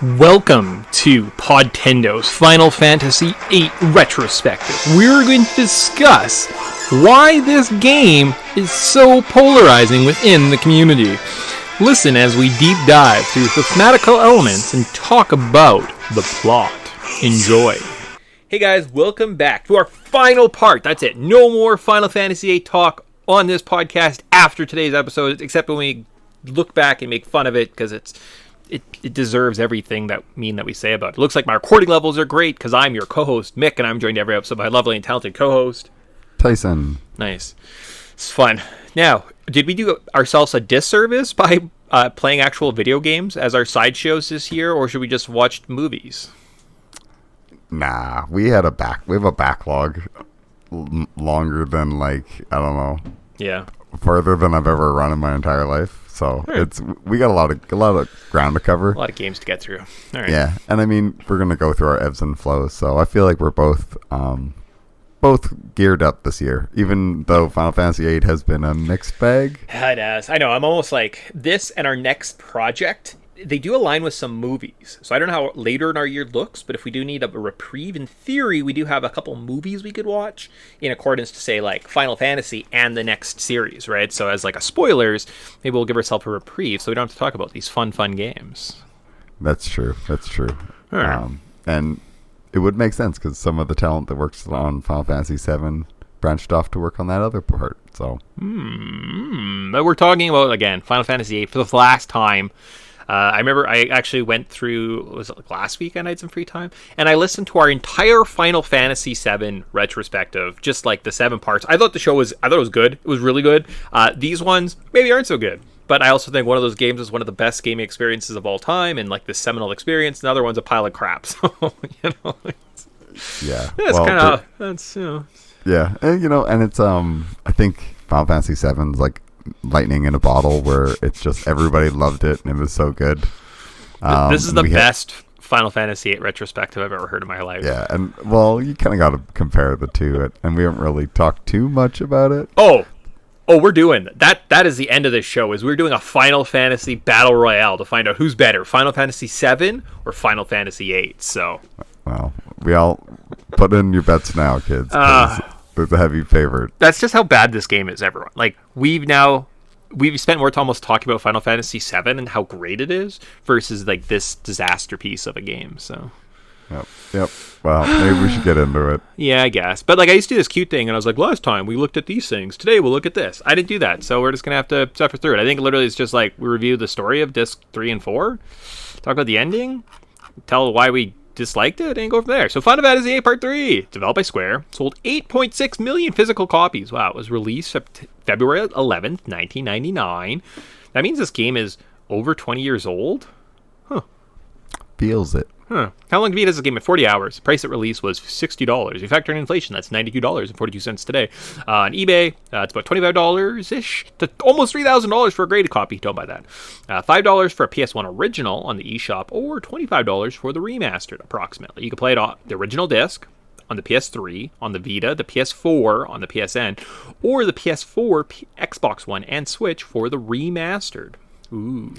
Welcome to Podtendo's Final Fantasy VIII Retrospective. We're going to discuss why this game is so polarizing within the community. Listen as we deep dive through the thematical elements and talk about the plot. Enjoy. Hey guys, welcome back to our final part. That's it. No more Final Fantasy VIII talk on this podcast after today's episode, except when we look back and make fun of it because it deserves everything that we say about it. It looks like my recording levels are great because I'm your co-host, Mick, and I'm joined every episode by a lovely and talented co-host, Tyson. Nice. It's fun. Now, did we do ourselves a disservice by playing actual video games as our sideshows this year, or should we just watch movies? Nah, we have a backlog longer than, I don't know. Yeah. Further than I've ever run in my entire life. So we got a lot of ground to cover. A lot of games to get through. All right. Yeah, and I mean we're gonna go through our ebbs and flows. So I feel like we're both geared up this year, even though Final Fantasy VIII has been a mixed bag. It has. I know. I'm almost like this and our next project. They do align with some movies. So I don't know how later in our year looks, but if we do need a reprieve, in theory, we do have a couple movies we could watch in accordance to, say, like Final Fantasy and the next series, right? So as like a spoilers, maybe we'll give ourselves a reprieve so we don't have to talk about these fun games. That's true. All right. And it would make sense because some of the talent that works on Final Fantasy VII branched off to work on that other part. So, But we're talking about, again, Final Fantasy VIII for the last time. I remember I actually went through, was it like last weekend I had some free time? And I listened to our entire Final Fantasy VII retrospective, just like the 7 parts. I thought it was good. It was really good. These ones maybe aren't so good. But I also think one of those games is one of the best gaming experiences of all time, and like the seminal experience. Another one's a pile of crap. So, yeah. That's kind of, that's, Yeah, and it's, I think Final Fantasy VII's like lightning in a bottle where it's just everybody loved it and it was so good. This is the best Final Fantasy VIII retrospective I've ever heard in my life. Yeah, and well, you kind of got to compare the two, and we haven't really talked too much about it. Oh, we're doing that. That is the end of this show. Is we're doing a Final Fantasy battle royale to find out who's better, Final Fantasy VII or Final Fantasy VIII. So, well, we all put in your bets now, kids. There's a heavy favorite. That's just how bad this game is, everyone. Like, we've spent more time almost talking about Final Fantasy VII and how great it is versus like this disaster piece of a game. So, yep. Well, maybe we should get into it. Yeah, I guess. But like, I used to do this cute thing, and I was like, last time we looked at these things. Today we'll look at this. I didn't do that, so we're just gonna have to suffer through it. I think literally it's just like we review the story of disc 3 and 4, talk about the ending, tell why we disliked it, and go from there. So Final Fantasy VIII Part 3, developed by Square, sold 8.6 million physical copies. Wow, it was released February 11th, 1999. That means this game is over 20 years old? Huh. Feels it. Huh. How long to beat is this game? At 40 hours. The price at release was $60. If you factor in inflation, that's $92.42 today. On eBay, it's about $25-ish to almost $3,000 for a graded copy. Don't buy that. $5 for a PS1 original on the eShop, or $25 for the remastered, approximately. You can play it on the original disc, on the PS3, on the Vita, the PS4, on the PSN, or the PS4, Xbox One, and Switch for the remastered. Ooh.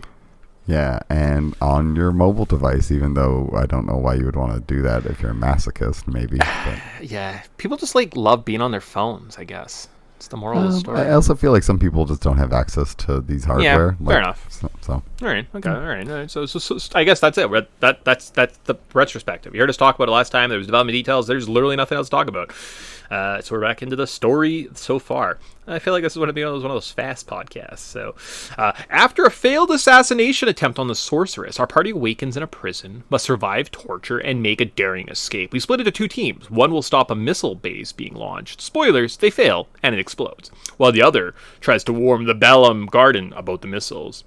Yeah, and on your mobile device, even though I don't know why you would want to do that if you're a masochist, maybe. But. Yeah, people just love being on their phones, I guess. It's the moral of the story. I also feel like some people just don't have access to these hardware. Yeah, fair enough. So. All right, okay, all right. So I guess that's it. That's the retrospective. You heard us talk about it last time. There was development details. There's literally nothing else to talk about. So we're back into the story so far. I feel like this is one of those fast podcasts. So, after a failed assassination attempt on the sorceress, our party awakens in a prison, must survive torture, and make a daring escape. We split into 2 teams. One will stop a missile base being launched. Spoilers, they fail, and it explodes. While the other tries to warn the Bellum Garden about the missiles.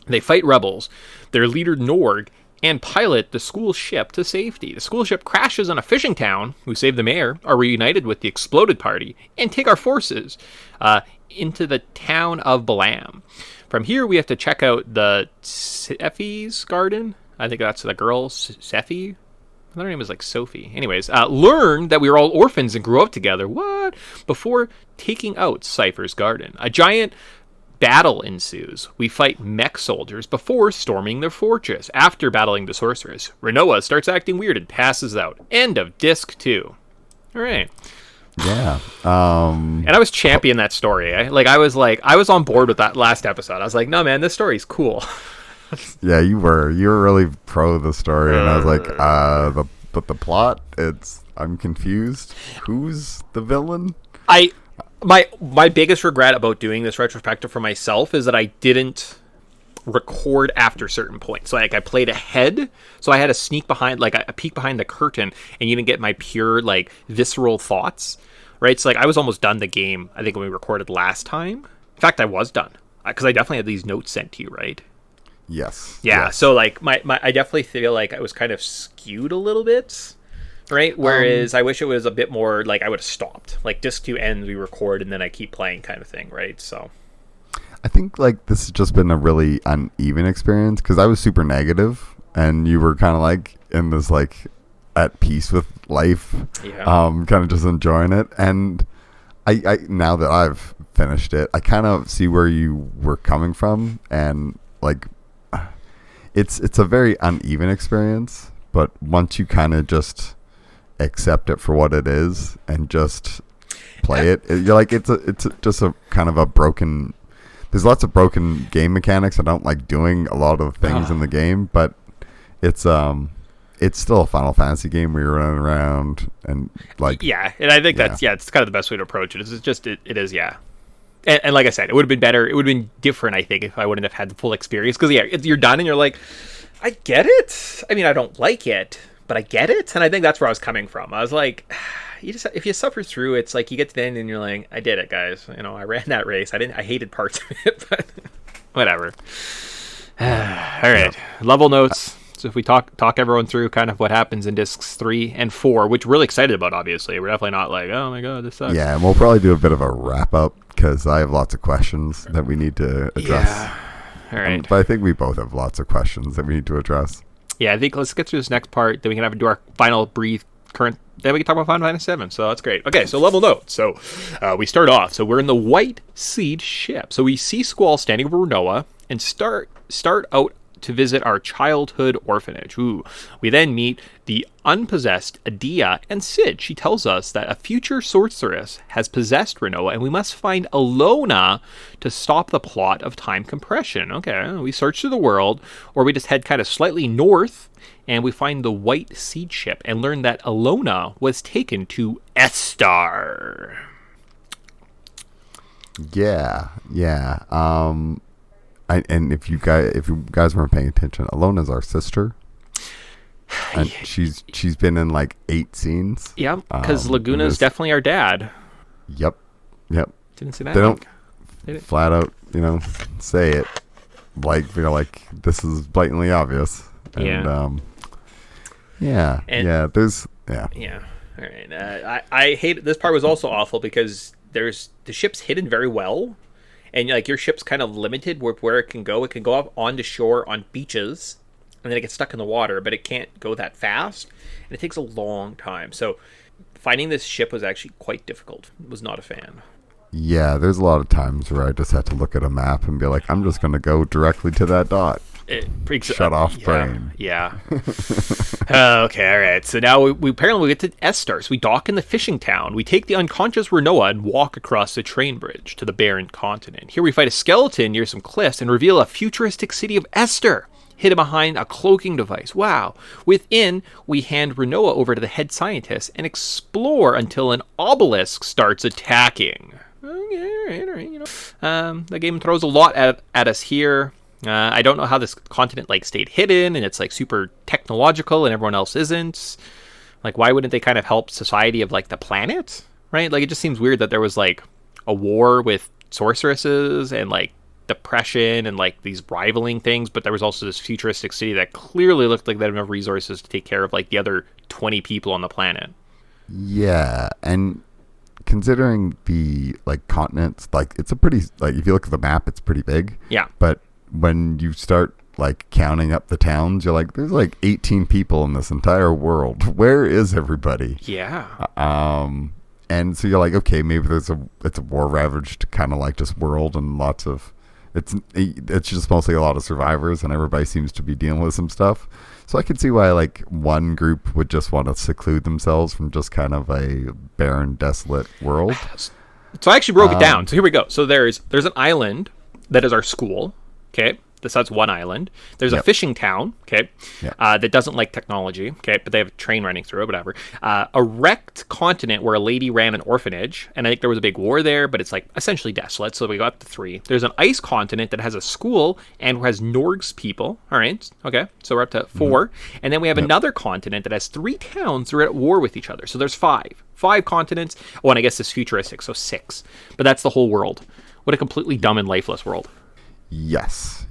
They fight rebels, their leader Norg, and pilot the school ship to safety. The school ship crashes on a fishing town, who save the mayor, are reunited with the exploded party, and take our forces into the town of Balam. From here, we have to check out the Sephi's garden. I think that's the girl, Sephi. Her name is like Sophie. Anyways, learn that we were all orphans and grew up together. What? Before taking out Cypher's garden. A giant battle ensues. We fight mech soldiers before storming their fortress. After battling the sorceress, Renoa starts acting weird and passes out. End of disc 2. All right. Yeah. And I was championing that story. I was on board with that last episode. I was like, no, man, this story's cool. Yeah, you were really pro the story, and I was like, but the plot, I'm confused. Who's the villain? My biggest regret about doing this retrospective for myself is that I didn't record after certain points. So like I played ahead, so I had a sneak behind, like a peek behind the curtain, and you didn't get my pure like visceral thoughts, right? So like I was almost done the game, I think, when we recorded last time. In fact, I was done because I definitely had these notes sent to you, right? Yes. Yeah. Yes. So like my I definitely feel like I was kind of skewed a little bit. Right, whereas I wish it was a bit more like I would have stopped. Like disc 2 ends, we record, and then I keep playing kind of thing, right? So I think like this has just been a really uneven experience because I was super negative, and you were kind of like in this like at peace with life, yeah. Kind of just enjoying it. And I now that I've finished it, I kind of see where you were coming from, and like it's a very uneven experience. But once you kind of just accept it for what it is and just play it, you're like it's just a kind of a broken. There's lots of broken game mechanics. I don't like doing a lot of things in the game, but it's still a Final Fantasy game where you're running around and like and I think that's it's kind of the best way to approach it. It's just it is and like I said, it would have been better. It would have been different, I think, if I wouldn't have had the full experience because you're done and you're like, I get it. I mean, I don't like it, but I get it, and I think that's where I was coming from. I was like, if you suffer through, it's like you get to the end and you're like, I did it, guys. I ran that race. I hated parts of it, but whatever. All right, level notes. So if we talk everyone through kind of what happens in discs 3 and 4, which we're really excited about. Obviously, we're definitely not like, oh my god, this sucks. Yeah, and we'll probably do a bit of a wrap up because I have lots of questions that we need to address. Yeah. All right. But I think we both have lots of questions that we need to address. Yeah, I think let's get through this next part. Then we can do our final brief current. Then we can talk about Final Fantasy 7. So that's great. Okay, so level notes. So we start off. So we're in the White Seed ship. So we see Squall standing over Renoa and start out to visit our childhood orphanage. Ooh. We then meet the unpossessed Adia and Sid. She tells us that a future sorceress has possessed Renoa, and we must find Alona to stop the plot of time compression. Okay, we search through the world, or we just head kind of slightly north, and we find the White Seed ship and learn that Alona was taken to Estar. Yeah. And if you guys weren't paying attention, Alona's our sister, and she's been in like 8 scenes. Yeah, because Laguna's definitely our dad. Yep. Didn't see that. They don't flat out, say it like this is blatantly obvious. And, yeah. There's All right. I hate this part. Was also awful because the ship's hidden very well. And like your ship's kind of limited where it can go. It can go up onto shore on beaches, and then it gets stuck in the water, but it can't go that fast, and it takes a long time. So finding this ship was actually quite difficult. Was not a fan. Yeah, there's a lot of times where I just had to look at a map and be like, I'm just going to go directly to that dot. Shut off brain. Yeah. Okay, all right. So now we apparently get to Estar. So we dock in the fishing town. We take the unconscious Renoa and walk across the train bridge to the barren continent. Here we fight a skeleton near some cliffs and reveal a futuristic city of Estar, hidden behind a cloaking device. Wow. Within, we hand Renoa over to the head scientist and explore until an obelisk starts attacking. Okay, all right. The game throws a lot at us here. I don't know how this continent stayed hidden and it's super technological and everyone else isn't. Why wouldn't they kind of help society of the planet, right? It just seems weird that there was a war with sorceresses and depression and these rivaling things, but there was also this futuristic city that clearly looked like they had enough resources to take care of the other 20 people on the planet. Yeah, and considering the continents, it's a pretty if you look at the map, it's pretty big. Yeah, but when you start counting up the towns, you're there's 18 people in this entire world. Where is everybody? Yeah. And so you're okay, maybe it's a war ravaged kind of just world and lots of It's just mostly a lot of survivors, and everybody seems to be dealing with some stuff. So I could see why like one group would just want to seclude themselves from just kind of a barren, desolate world. So I actually broke it down. So here we go. So there's an island that is our school. Okay. That's one island. There's a fishing town, okay, that doesn't like technology, okay, but they have a train running through it, whatever. A wrecked continent where a lady ran an orphanage, and I think there was a big war there, but it's like essentially desolate, so we got up to 3. There's an ice continent that has a school and has Norgs people, all right, okay, so we're up to 4. And then we have another continent that has 3 towns that are at war with each other, so there's 5. 5 continents. Oh, and I guess it's futuristic, so 6. But that's the whole world. What a completely dumb and lifeless world. Yes.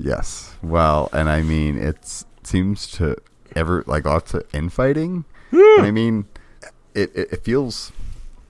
Well, and I mean, it seems to like lots of infighting. And I mean, it feels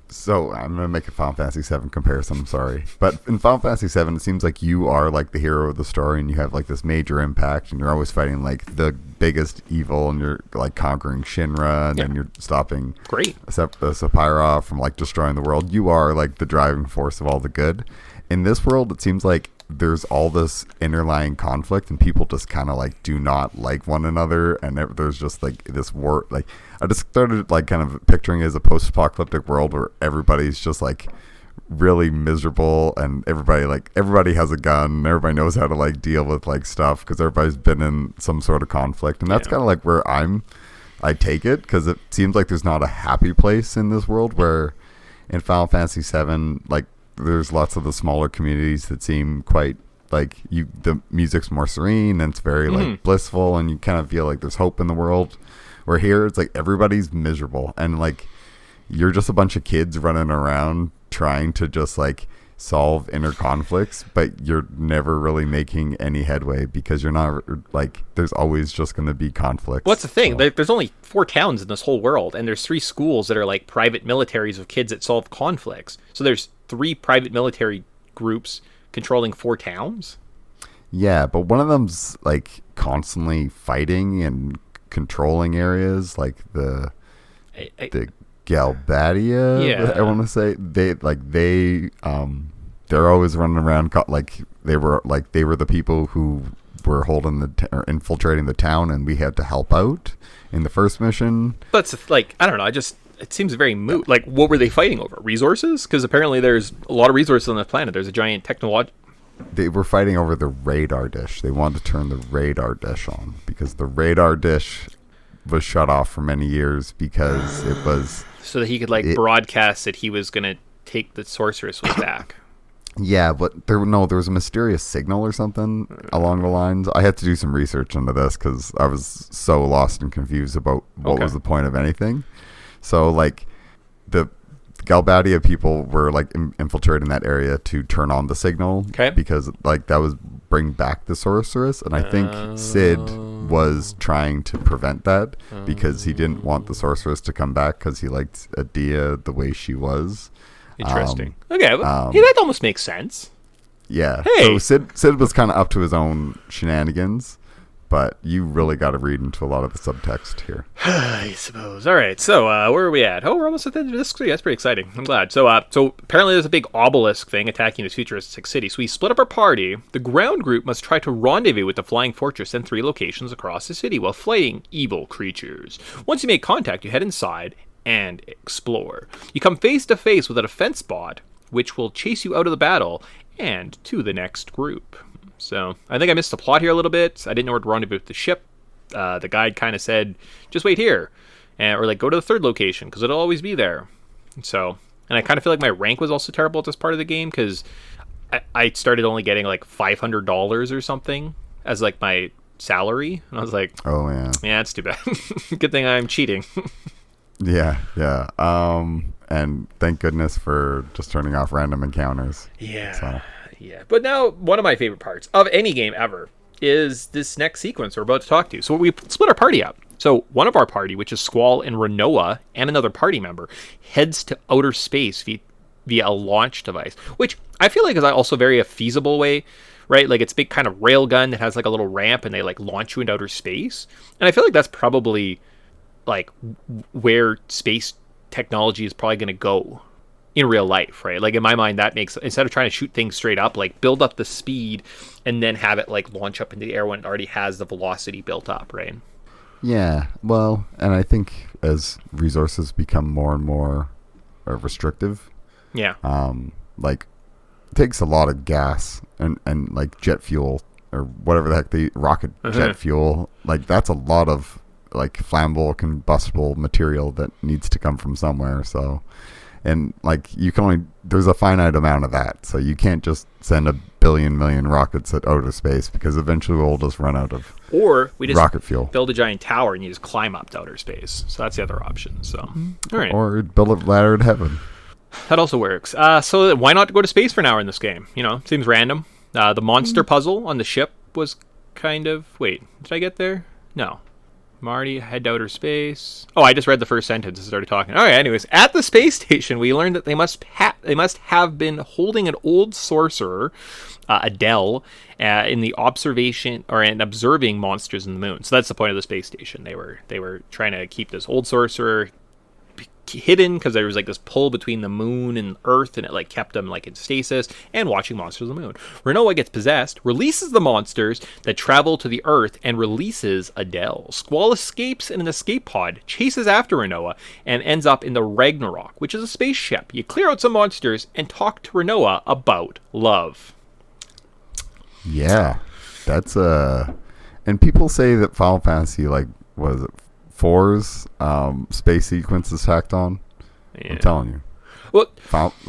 so. I'm gonna make a Final Fantasy VII comparison. I'm sorry, but in Final Fantasy VII, it seems like you are like the hero of the story, and you have like this major impact, and you're always fighting like the biggest evil, and you're like conquering Shinra, and then you're stopping Sephiroth from like destroying the world. You are like the driving force of all the good. In this world, it seems like there's all this underlying conflict, and people just kind of like do not like one another, and there's just like this war. Like I just started like kind of picturing it as a post-apocalyptic world where everybody's just like really miserable, and everybody has a gun, and everybody knows how to like deal with like stuff because everybody's been in some sort of conflict, and that's kind of like where I take it, because it seems like there's not a happy place in this world, where in Final Fantasy VII, like there's lots of the smaller communities that seem quite like the music's more serene, and it's very like blissful, and you kind of feel like there's hope in the world. Where here it's like everybody's miserable, and like you're just a bunch of kids running around trying to just like solve inner conflicts, but you're never really making any headway because you're not like, there's always just going to be conflict. What's the thing? So, there's only 4 towns in this whole world, and there's 3 schools that are like private militaries of kids that solve conflicts. So there's 3 private military groups controlling 4 towns. Yeah, but one of them's like constantly fighting and controlling areas, like the Galbadia. Yeah, I want to say they're always running around like they were the people who were holding or infiltrating the town, and we had to help out in the first mission. But it's like, I don't know, it seems very moot. Like, what were they fighting over? Resources? Because apparently there's a lot of resources on the planet. There's a giant They were fighting over the radar dish. They wanted to turn the radar dish on because the radar dish was shut off for many years because it was... So that he could broadcast that he was going to take the sorceress back. Yeah, but there was a mysterious signal or something along the lines. I had to do some research into this because I was so lost and confused about what was the point of anything. So, like, the Galbadia people were, like, infiltrating that area to turn on the signal. Okay. Because, like, that was bring back the sorceress. And I think Sid was trying to prevent that because he didn't want the sorceress to come back because he liked Adia the way she was. Interesting. That almost makes sense. Yeah. Hey. So Sid was kind of up to his own shenanigans, but you really got to read into a lot of the subtext here. I suppose. All right. So where are we at? Oh, we're almost at the end of this. That's pretty exciting. I'm glad. So apparently there's a big obelisk thing attacking this futuristic city. So we split up our party. The ground group must try to rendezvous with the flying fortress in 3 locations across the city while fighting evil creatures. Once you make contact, you head inside and explore. You come face to face with a defense bot, which will chase you out of the battle and to the next group. So I think I missed the plot here a little bit. I didn't know where to rendezvous with the ship. The guide kind of said, just wait here, or like go to the 3rd location because it'll always be there. So, and I kind of feel like my rank was also terrible at this part of the game because I started only getting like $500 or something as like my salary, and I was like, oh yeah, that's too bad. Good thing I'm cheating. Yeah. And thank goodness for just turning off random encounters. Yeah. So. Yeah. But now, one of my favorite parts of any game ever is this next sequence we're about to talk to. So we split our party up. So one of our party, which is Squall and Renoa, and another party member, heads to outer space via a launch device, which I feel like is also very a feasible way, right? Like it's big kind of railgun that has like a little ramp, and they like launch you into outer space. And I feel like that's probably like where space technology is probably going to go, in real life, right? Like in my mind, that makes, instead of trying to shoot things straight up, like build up the speed and then have it like launch up into the air when it already has the velocity built up, right? Yeah, well, and I think as resources become more and more restrictive, Yeah. like it takes a lot of gas and like jet fuel or whatever the heck the rocket jet fuel, like that's a lot of like flammable combustible material that needs to come from somewhere. So, and like you can only, there's a finite amount of that, so you can't just send a million rockets at outer space, because eventually we'll just run out of Or we just rocket fuel. build a giant tower and you just climb up to outer space. So that's the other option. So, all right. Or build a ladder to heaven. That also works. So why not go to space for an hour in this game? You know, seems random. The monster puzzle on the ship was kind of... Wait, did I get there? No. Marty, head to outer space. Oh, I just read the first sentence and started talking. All right, anyways. At the space station, we learned that they must have been holding an old sorcerer, Adele, in the observation and observing monsters in the moon. So that's the point of the space station. They were trying to keep this old sorcerer hidden because there was like this pull between the moon and Earth, and it like kept them like in stasis and watching monsters on the moon. Renoa gets possessed, releases the monsters that travel to the Earth, and releases Adele. Squall escapes in an escape pod, chases after Renoa, and ends up in the Ragnarok, which is a spaceship. You clear out some monsters and talk to Renoa about love. Yeah, that's and people say that Final Fantasy, like, was it 4's space sequence is tacked on. Yeah. I'm telling you. Well,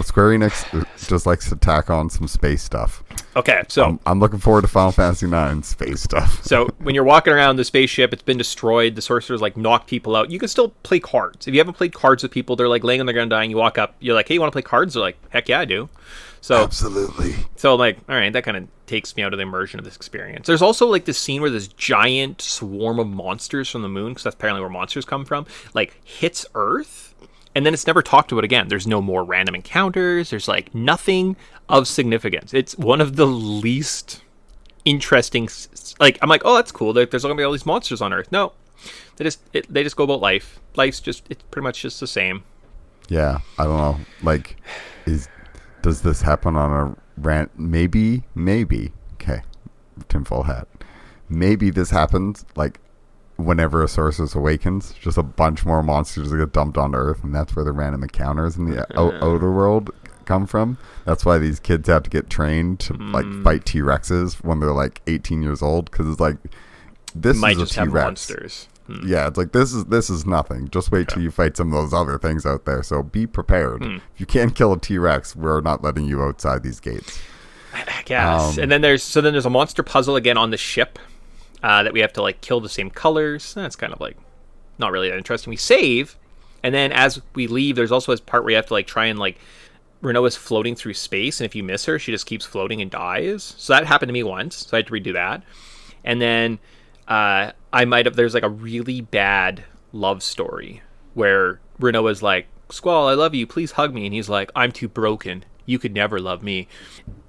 Square Enix just likes to tack on some space stuff. Okay, so I'm looking forward to Final Fantasy 9 space stuff. So when you're walking around the spaceship, it's been destroyed. The sorcerers like knock people out. You can still play cards. If you haven't played cards with people, they're like laying on the ground dying. You walk up, you're like, "Hey, you want to play cards?" They're like, "Heck yeah, I do." So absolutely. So like, all right, that kind of takes me out of the immersion of this experience. There's also like this scene where this giant swarm of monsters from the moon, because that's apparently where monsters come from, like hits Earth, and then it's never talked about again. There's no more random encounters. There's like nothing of significance. It's one of the least interesting. Like I'm like, oh, that's cool. There's gonna be all these monsters on Earth. No, they just go about life. Life's just, it's pretty much just the same. Yeah, I don't know. Like, does this happen on a rant? Maybe. Okay, tinfoil hat. Maybe this happens like whenever a sorceress awakens, just a bunch more monsters get dumped onto Earth, and that's where the random encounters in the outer world come from. That's why these kids have to get trained to like fight T-Rexes when they're like 18 years old, because it's like, this might is just a T-Rex. have monsters. Yeah, it's like, this is nothing. Just wait till you fight some of those other things out there. So be prepared. If you can't kill a T-Rex, we're not letting you outside these gates. I guess. And then there's a monster puzzle again on the ship that we have to like kill the same colors. That's kind of like not really that interesting. We save, and then as we leave, there's also this part where you have to like try and like, Renoa's floating through space, and if you miss her, she just keeps floating and dies. So that happened to me once, so I had to redo that. And then there's like a really bad love story where Renoa's like, "Squall, I love you, please hug me," and he's like, "I'm too broken, you could never love me."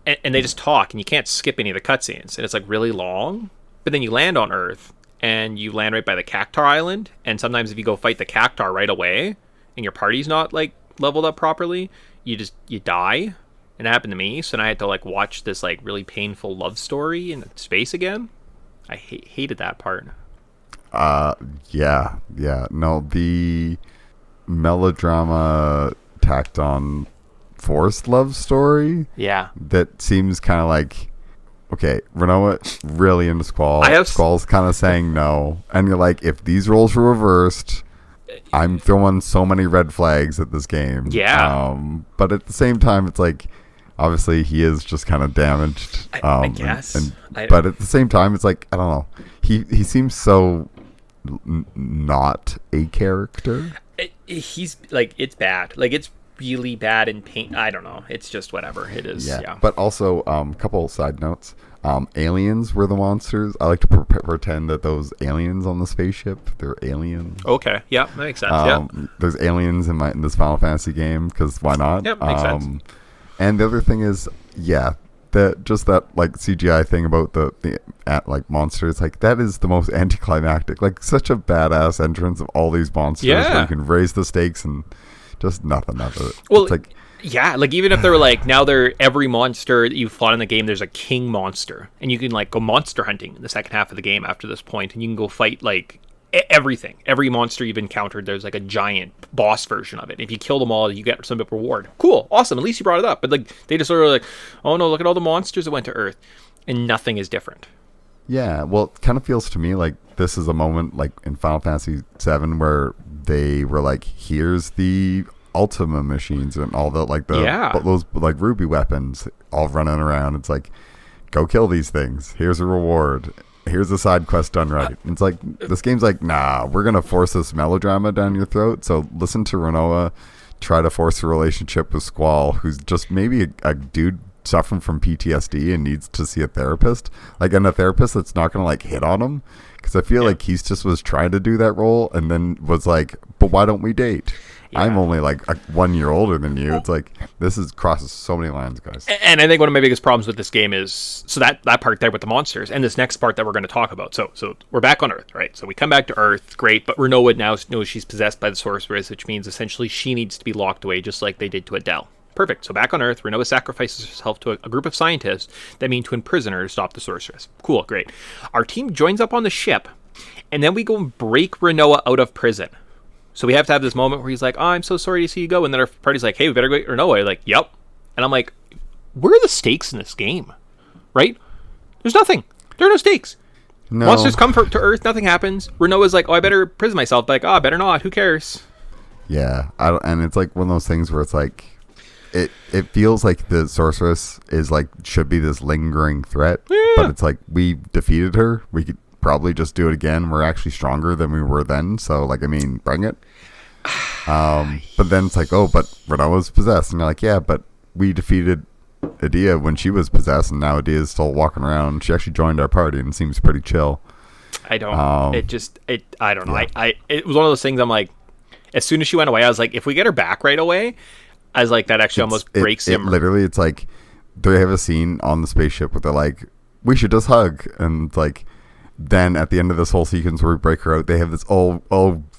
And they just talk, and you can't skip any of the cutscenes, and it's like really long. But then you land on Earth, and you land right by the Cactar Island, and sometimes if you go fight the Cactar right away, and your party's not like leveled up properly, you die. And it happened to me, so then I had to like watch this like really painful love story in space again. I hated that part. Yeah. No, the melodrama tacked on forced love story. Yeah. That seems kind of like, okay, Renoa really into Squall. Squall's kind of saying no. And you're like, if these roles were reversed, I'm throwing so many red flags at this game. Yeah. But at the same time, it's like, obviously he is just kind of damaged. I guess. But at the same time, it's like, I don't know. He seems so not a character. He's like, it's bad. Like, it's really bad in paint. I don't know. It's just whatever it is. Yeah. But also, a couple side notes. Aliens were the monsters. I like to pretend that those aliens on the spaceship, they're aliens. Okay. Yeah, that makes sense. There's aliens in this Final Fantasy game, because why not? Yep, makes sense. And the other thing is, that like CGI thing about the like monsters, like that is the most anticlimactic. Like such a badass entrance of all these monsters where you can raise the stakes and just nothing of it. Well, it's like, Yeah, like even if they're like now they're every monster that you've fought in the game, there's a king monster, and you can like go monster hunting in the second half of the game after this point, and you can go fight like everything, every monster you've encountered. There's like a giant boss version of it. If you kill them all, you get some reward. Cool, awesome. At least you brought it up. But like they just sort of like, oh no, look at all the monsters that went to Earth, and nothing is different. Yeah, well, it kind of feels to me like this is a moment like in Final Fantasy VII where they were like, here's the Ultima machines and all the like those like ruby weapons all running around. It's like, go kill these things. Here's a reward. Here's a side quest done right. It's like this game's like, nah, we're gonna force this melodrama down your throat. So listen to Renoa try to force a relationship with Squall, who's just maybe a dude suffering from PTSD and needs to see a therapist. Like, and a therapist that's not gonna like hit on him, because I feel like he's just was trying to do that role and then was like, but why don't we date? Yeah. I'm only like 1 year older than you. It's like, this is crosses so many lines, guys. And I think one of my biggest problems with this game is so that part there with the monsters and this next part that we're going to talk about. So we're back on Earth, right? So we come back to Earth, great, but Renoa now knows she's possessed by the sorceress, which means essentially she needs to be locked away just like they did to Adele. Perfect. So back on Earth, Renoa sacrifices herself to a group of scientists that mean to imprison her to stop the sorceress. Cool, great. Our team joins up on the ship, and then we go and break Renoa out of prison. So we have to have this moment where he's like, oh, I'm so sorry to see you go. And then our party's like, hey, we better go get Renoa. You're like, yep. And I'm like, where are the stakes in this game? Right? There's nothing. There are no stakes. No. Monsters come to Earth, nothing happens. Renoa's like, oh, I better prison myself. Like, oh, better not. Who cares? Yeah. And it's like one of those things where it's like, it feels like the sorceress is like, should be this lingering threat. Yeah. But it's like, we defeated her. We could probably just do it again. We're actually stronger than we were then, so like, I mean, bring it. But then it's like, oh, but Renoa's possessed, and you're like, yeah, but we defeated Adia when she was possessed, and now Adia's still walking around. She actually joined our party and seems pretty chill. I don't I don't know. Yeah. It was one of those things. I'm like, as soon as she went away, I was like, if we get her back right away, I was like, that actually almost breaks him. Literally, it's like they have a scene on the spaceship where they're like, we should just hug, and it's like, then at the end of this whole sequence where we break her out, they have this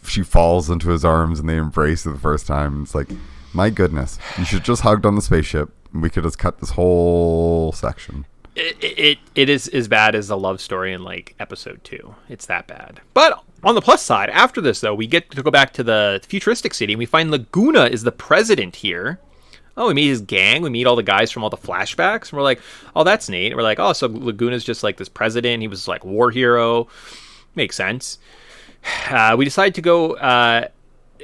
she falls into his arms and they embrace for the first time. It's like, my goodness, you should just hugged on the spaceship and we could just cut this whole section. It is as bad as the love story in like episode 2. It's that bad. But on the plus side, after this though, we get to go back to the futuristic city and we find Laguna is the president here. Oh, we meet his gang. We meet all the guys from all the flashbacks. And we're like, oh, that's neat. And we're like, oh, so Laguna's just like this president. He was like war hero. Makes sense. We decide to go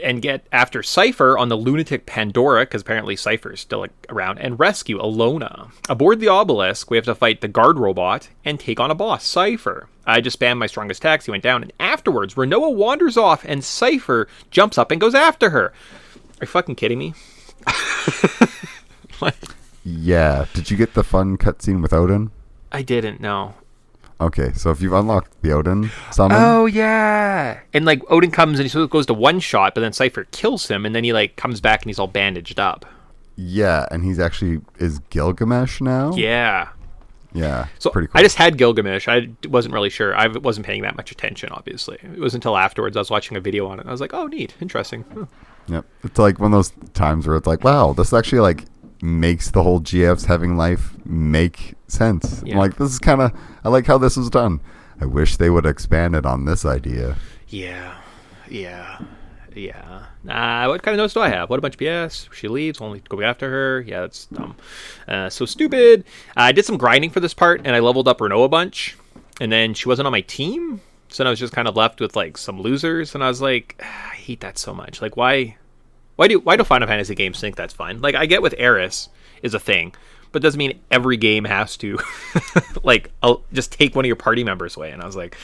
and get after Cypher on the lunatic Pandora, because apparently Cypher's still like, around, and rescue Alona. Aboard the obelisk, we have to fight the guard robot and take on a boss, Cypher. I just spammed my strongest attacks. He went down. And afterwards, Renoa wanders off and Cypher jumps up and goes after her. Are you fucking kidding me? Yeah. Did you get the fun cutscene with Odin? I didn't, no. Okay, so if you've unlocked the Odin summon... Oh, yeah. And, like, Odin comes and he goes to one shot, but then Cypher kills him, and then he, like, comes back and he's all bandaged up. Yeah, and he's actually... Is Gilgamesh now? Yeah. Yeah, so pretty cool. I just had Gilgamesh. I wasn't really sure. I wasn't paying that much attention, obviously. It was until afterwards I was watching a video on it. I was like, oh, neat. Interesting. Huh. Yep. It's like one of those times where it's like, wow, this actually like makes the whole GFs having life make sense. Yeah. I'm like, this is kind of, I like how this was done. I wish they would have expanded on this idea. Yeah. What kind of notes do I have? What a bunch of BS. She leaves, only go after her. Yeah, that's dumb. So stupid. I did some grinding for this part, and I leveled up Renoa a bunch. And then she wasn't on my team, so then I was just kind of left with like some losers. And I was like, I hate that so much. Like, why do Final Fantasy games think that's fine? Like, I get with Eris is a thing, but it doesn't mean every game has to like just take one of your party members away. And I was like,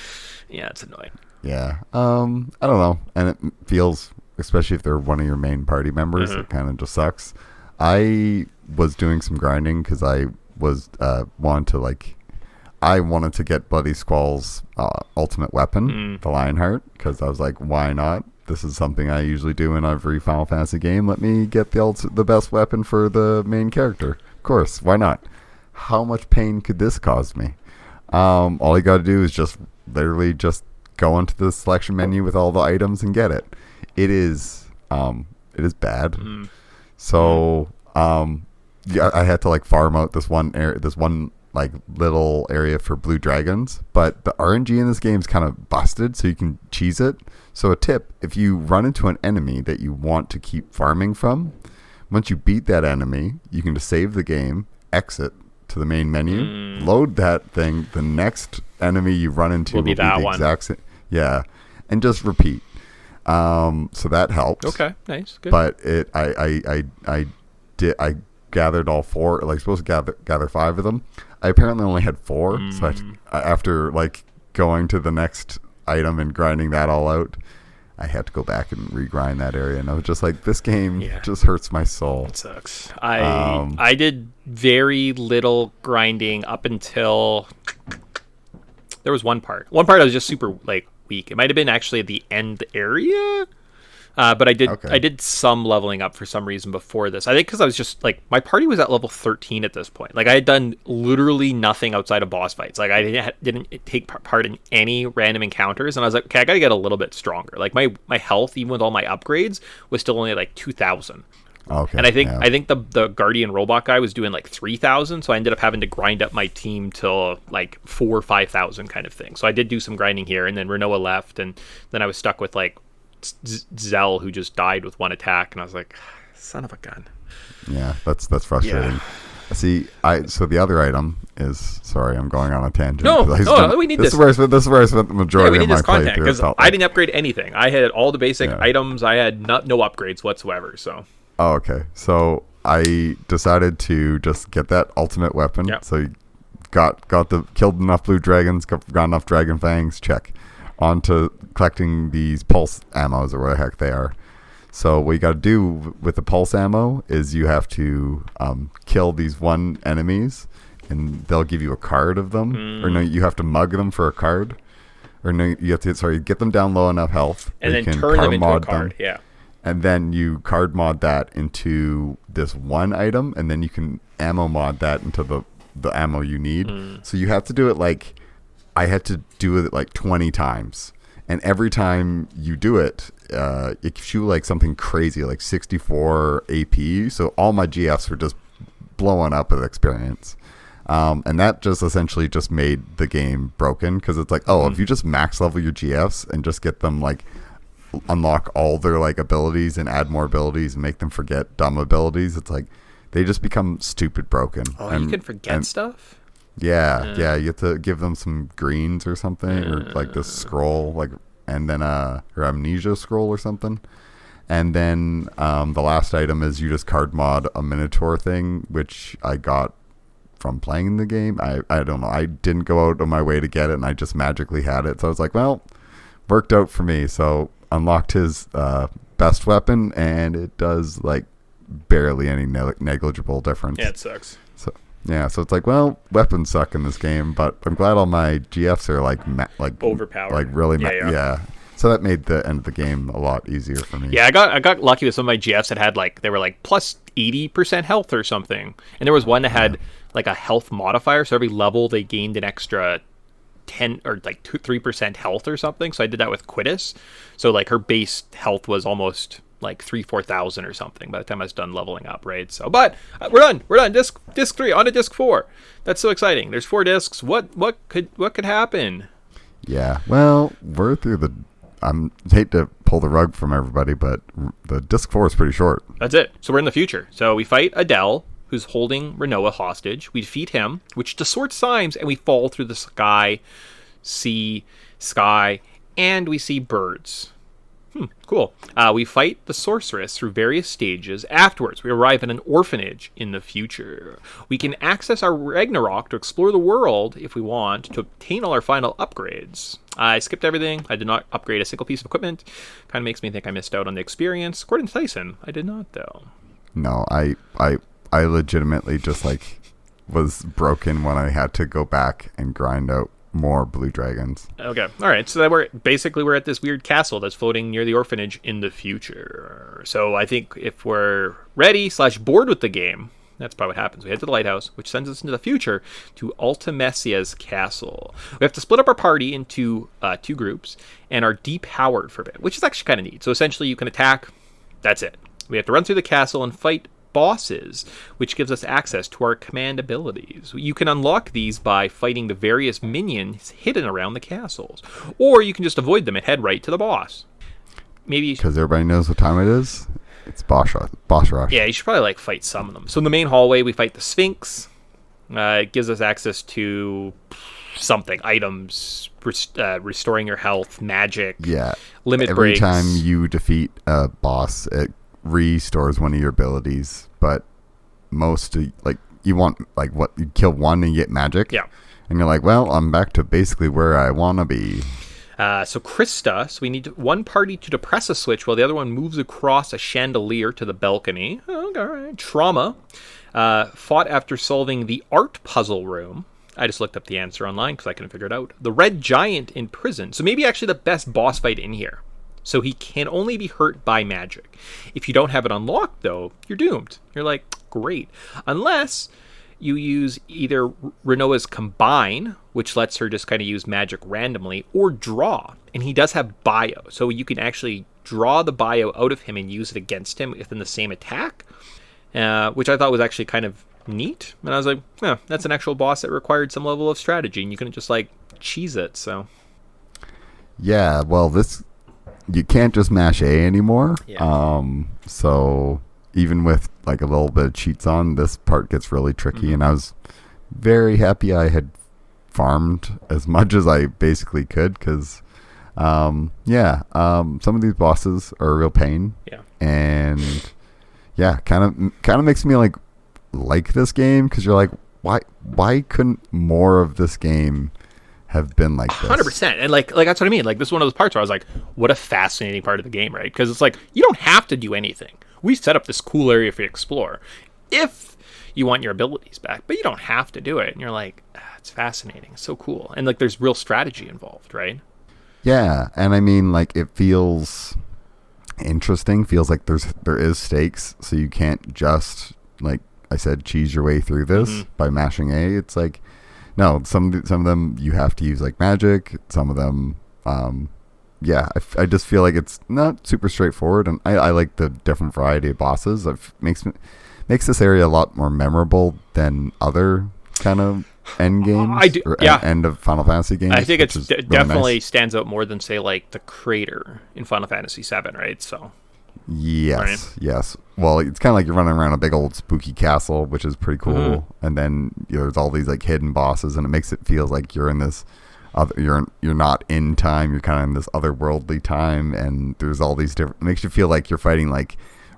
yeah, it's annoying. Yeah. I don't know. And it feels, especially if they're one of your main party members, it kind of just sucks. I was doing some grinding because I was wanted to get Bloody Squall's ultimate weapon, the Lionheart, because I was like, why not? This is something I usually do in every Final Fantasy game. Let me get the best weapon for the main character. Of course, why not? How much pain could this cause me? All you got to do is just literally just go into the selection menu with all the items and get it. It is bad. So yeah, I had to like farm out this one area, this one like little area for blue dragons, but the RNG in this game is kind of busted, so you can cheese it. So a tip, if you run into an enemy that you want to keep farming from, once you beat that enemy, you can just save the game, exit to the main menu, load that thing, the next enemy you run into will be the exact same. Yeah, and just repeat. So that helps. Okay, nice, good. But I gathered all four, like supposed to gather 5 of them. I apparently only had 4, so after like going to the next item and grinding that all out, I had to go back and regrind that area, and I was just like, this game just hurts my soul. It sucks. I did very little grinding up until there was one part. One part I was just super like weak. It might have been actually the end area. But I did some leveling up for some reason before this. I think because I was just like, my party was at level 13 at this point. Like I had done literally nothing outside of boss fights. Like I didn't take part in any random encounters, and I was like, okay, I got to get a little bit stronger. Like my health, even with all my upgrades, was still only like 2,000. Okay. And I think the Guardian Robot guy was doing like 3,000, so I ended up having to grind up my team till like 4,000 or 5,000 kind of thing. So I did do some grinding here, and then Renoa left, and then I was stuck with like Zell, who just died with one attack, and I was like, son of a gun. Yeah, that's frustrating. Yeah. See, so the other item is, sorry, I'm going on a tangent. No, we need this. This is where I spent the majority of my playthrough. Because I didn't upgrade anything. I had all the basic items. I had no upgrades whatsoever. So. Oh, okay. So I decided to just get that ultimate weapon. Yep. So you killed enough blue dragons, got enough dragon fangs. Check. On to collecting these pulse ammos, or what the heck they are. So what you got to do with the pulse ammo is you have to kill these one enemies, and they'll give you a card of them. Or no, you have to mug them for a card. Or no, you have to get them down low enough health, and then turn them into a card. Yeah. And then you card mod that into this one item, and then you can ammo mod that into the ammo you need. So you have to do it like, I had to do it like 20 times. And every time you do it, it gives you like something crazy, like 64 AP. So all my GFs were just blowing up with experience. And that just essentially just made the game broken, because it's like, if you just max level your GFs and just get them like unlock all their like abilities and add more abilities and make them forget dumb abilities, it's like they just become stupid broken. You can forget stuff? Yeah, you have to give them some greens or something, or like this scroll, like, and then or amnesia scroll or something. And then the last item is you just card mod a minotaur thing, which I got from playing the game. I don't know, I didn't go out of my way to get it, and I just magically had it. So I was like, well, worked out for me. So unlocked his best weapon, and it does like barely any negligible difference. Yeah, it sucks. So it's like, well, weapons suck in this game, but I'm glad all my GFs are like overpowered, like really yeah. So that made the end of the game a lot easier for me. Yeah, I got lucky with some of my GFs that had like, they were like plus 80% health or something, and there was one that had like a health modifier, so every level they gained an extra 10 or like 3% health or something. So I did that with Quiddis. So like her base health was almost like 4,000 or something by the time I was done leveling up, right? So, but we're done. Disc 3 on to disc 4. That's so exciting. There's 4 discs. What could happen? Yeah. Well, we're through I hate to pull the rug from everybody, but the disc 4 is pretty short. That's it. So we're in the future. So we fight Adele, who's holding Renoa hostage. We defeat him, which distorts signs, and we fall through the sky, and we see birds. Cool. We fight the sorceress through various stages. Afterwards, we arrive at an orphanage in the future. We can access our Ragnarok to explore the world if we want, to obtain all our final upgrades. I skipped everything. I did not upgrade a single piece of equipment. Kind of makes me think I missed out on the experience. According to Tyson, I did not, though. No, I legitimately just like was broken when I had to go back and grind out more blue dragons. Okay, all right. So we're at this weird castle that's floating near the orphanage in the future. So I think if we're ready / bored with the game, that's probably what happens. We head to the lighthouse, which sends us into the future to Ultimesia's castle. We have to split up our party into 2 groups and are depowered for a bit, which is actually kind of neat. So essentially, you can attack. That's it. We have to run through the castle and fight bosses, which gives us access to our command abilities. You can unlock these by fighting the various minions hidden around the castles, or you can just avoid them and head right to the boss. Maybe because everybody knows what time it is. It's boss rush. Yeah, you should probably fight some of them. So in the main hallway, we fight the Sphinx. It gives us access to something, items, restoring your health, magic, limit breaks. Every time you defeat a boss, it restores one of your abilities, but most you want you kill one and you get magic, and you're like, well, I'm back to basically where I want to be. So Krista, we need one party to depress a switch while the other one moves across a chandelier to the balcony. Okay, all right. Trauma fought after solving the art puzzle room. I just looked up the answer online because I couldn't figure it out. The red giant in prison. So maybe actually the best boss fight in here. So he can only be hurt by magic. If you don't have it unlocked, though, you're doomed. You're like, great. Unless you use either Renoa's Combine, which lets her just kind of use magic randomly, or Draw. And he does have Bio. So you can actually draw the Bio out of him and use it against him within the same attack, which I thought was actually kind of neat. And I was like, that's an actual boss that required some level of strategy, and you couldn't just cheese it. So yeah, well, you can't just mash A anymore. So even with a little bit of cheats on, this part gets really tricky. And I was very happy I had farmed as much as I basically could, because some of these bosses are a real pain. And kind of makes me like this game, because you're like, why couldn't more of this game have been like this? 100%. And that's what I mean. This is one of those parts where I was like, what a fascinating part of the game, right? Because it's you don't have to do anything. We set up this cool area for you to explore if you want your abilities back, but you don't have to do it. And you're like, it's fascinating. It's so cool. And there's real strategy involved, right? Yeah. And I mean, it feels interesting, feels like there is stakes, so you can't just, like I said, cheese your way through this by mashing A. It's no, some of them you have to use magic. Some of them, I just feel like it's not super straightforward, and I like the different variety of bosses. It makes this area a lot more memorable than other kind of end games end of Final Fantasy games. I think it really definitely nice. stands out more than, say, the Crater in Final Fantasy VII, right? So yes. Well, it's kind of like you're running around a big old spooky castle, which is pretty cool. And then there's all these hidden bosses, and it makes it feel like you're in this you're not in time. You're kind of in this otherworldly time, and there's all these different. It makes you feel like you're fighting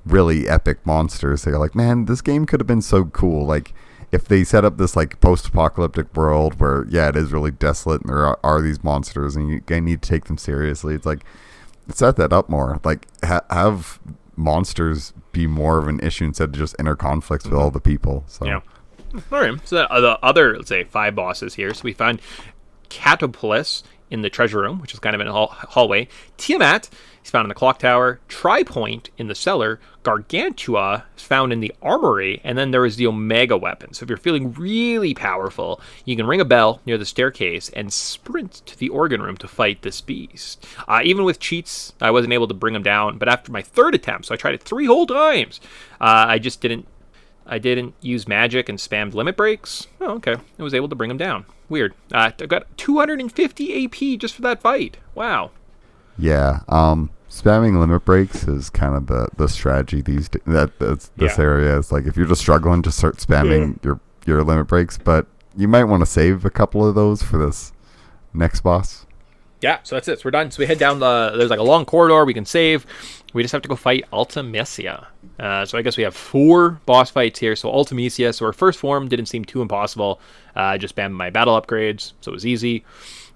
really epic monsters. So you're like, man, this game could have been so cool. If they set up this post-apocalyptic world where it is really desolate, and there are these monsters, and you need to take them seriously. It's set that up more. Have monsters be more of an issue instead of just inner conflicts with all the people. So all right. So the other, let's say, 5 bosses here. So we found Catopolis in the treasure room, which is kind of in a hallway. Tiamat is found in the clock tower. Tripoint in the cellar. Gargantua is found in the armory. And then there is the Omega weapon. So if you're feeling really powerful, you can ring a bell near the staircase and sprint to the organ room to fight this beast. Even with cheats, I wasn't able to bring him down. But after my 3rd attempt, so I tried it 3 whole times, I didn't use magic and spammed limit breaks. Oh, okay. I was able to bring him down. Weird. I got 250 AP just for that fight. Wow. Yeah. Spamming limit breaks is kind of the strategy this area. Is if you're just struggling, just start spamming your limit breaks. But you might want to save a couple of those for this next boss. Yeah, so that's it. So we're done. So we head down there's a long corridor we can save. We just have to go fight Ultimecia. So I guess we have 4 boss fights here. So Ultimecia, so our first form didn't seem too impossible. I just spammed my battle upgrades, so it was easy.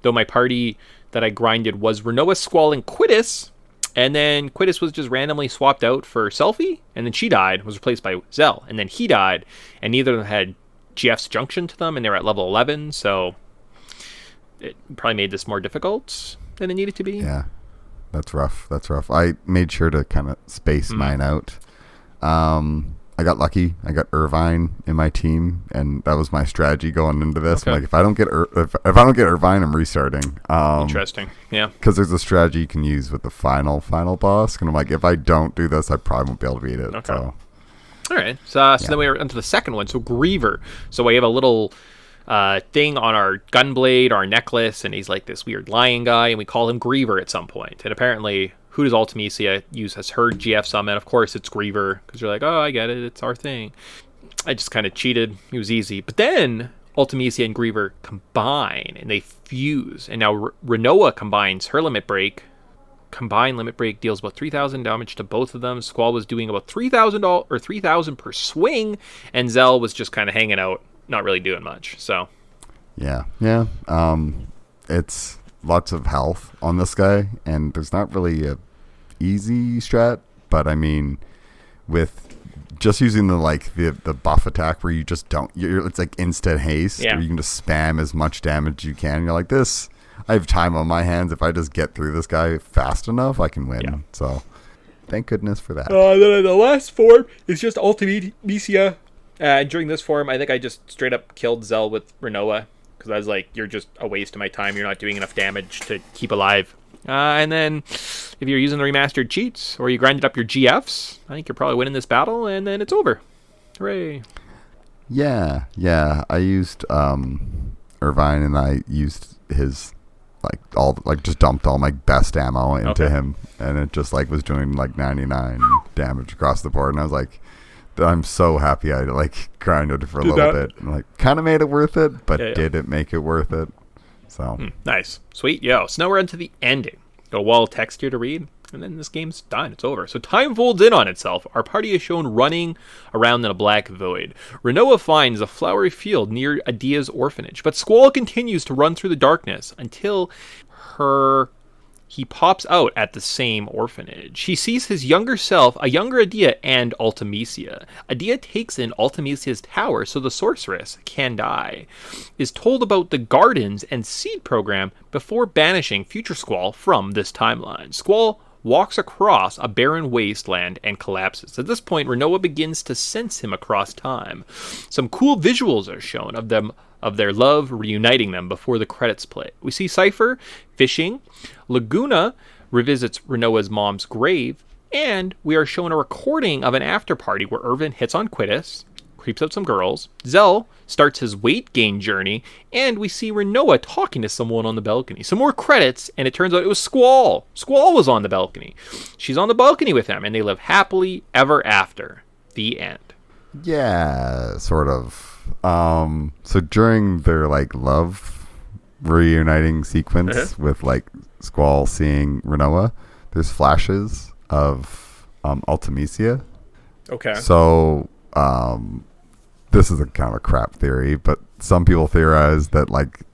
Though my party that I grinded was Renoa, Squall, and Quittis. And then Quittis was just randomly swapped out for Selphie. And then she died, was replaced by Zell. And then he died. And neither of them had GF's Junction to them, and they were at level 11. So it probably made this more difficult than it needed to be. Yeah, that's rough. I made sure to kind of space mine out. I got lucky. I got Irvine in my team, and that was my strategy going into this. Okay. I'm if I don't get if I don't get Irvine, I'm restarting. Interesting. Yeah. Because there's a strategy you can use with the final boss, and I'm if I don't do this, I probably won't be able to beat it. Okay. So. All right. So then we are onto the second one. So Griever. So we have a little thing on our gun blade, our necklace, and he's like this weird lion guy, and we call him Griever at some point. And apparently, who does Ultimecia use as her GF summon? Of course, it's Griever, because you're like, oh, I get it. It's our thing. I just kind of cheated. It was easy. But then Ultimecia and Griever combine, and they fuse. And now Renoa combines her limit break. Combined limit break deals about 3,000 damage to both of them. Squall was doing about 3,000 or 3,000 per swing, and Zell was just kind of hanging out, not really doing much. So, yeah. It's lots of health on this guy, and there's not really a easy strat. But I mean, with just using the buff attack where you just don't, it's like instant haste, where you can just spam as much damage as you can. You're like this. I have time on my hands. If I just get through this guy fast enough, I can win. Yeah. So, thank goodness for that. The last form is just Ultimecia. During this form, I think I just straight up killed Zell with Renoa, because I was like, you're just a waste of my time. You're not doing enough damage to keep alive. And then, if you're using the remastered cheats, or you grinded up your GFs, I think you're probably winning this battle, and then it's over. Hooray. Yeah. I used Irvine, and I used his... just dumped all my best ammo into him, and it just was doing 99 damage across the board, and I was like, I'm so happy I grinded for a little bit, and kind of made it worth it, but did it make it worth it? So nice, sweet. So now we're into the ending. Got a wall of text here to read, and then this game's done. It's over. So time folds in on itself. Our party is shown running around in a black void. Renoa finds a flowery field near Adia's orphanage, but Squall continues to run through the darkness until he pops out at the same orphanage. He sees his younger self, a younger Adia, and Ultimecia. Adia takes in Ultimecia's tower so the sorceress, Kandai, is told about the Gardens and Seed program before banishing future Squall from this timeline. Squall walks across a barren wasteland and collapses. At this point, Renoa begins to sense him across time. Some cool visuals are shown of their love reuniting them before the credits play. We see Cypher fishing, Laguna revisits Renoa's mom's grave, and we are shown a recording of an after party where Irvin hits on Quittis, creeps out some girls, Zell starts his weight gain journey, and we see Renoa talking to someone on the balcony. Some more credits, and it turns out it was Squall. Squall was on the balcony. She's on the balcony with him, and they live happily ever after. The end. Yeah, sort of. So during their love reuniting sequence with Squall seeing Renoa, there's flashes of Ultimecia. Okay. So this is a kind of a crap theory, but some people theorize that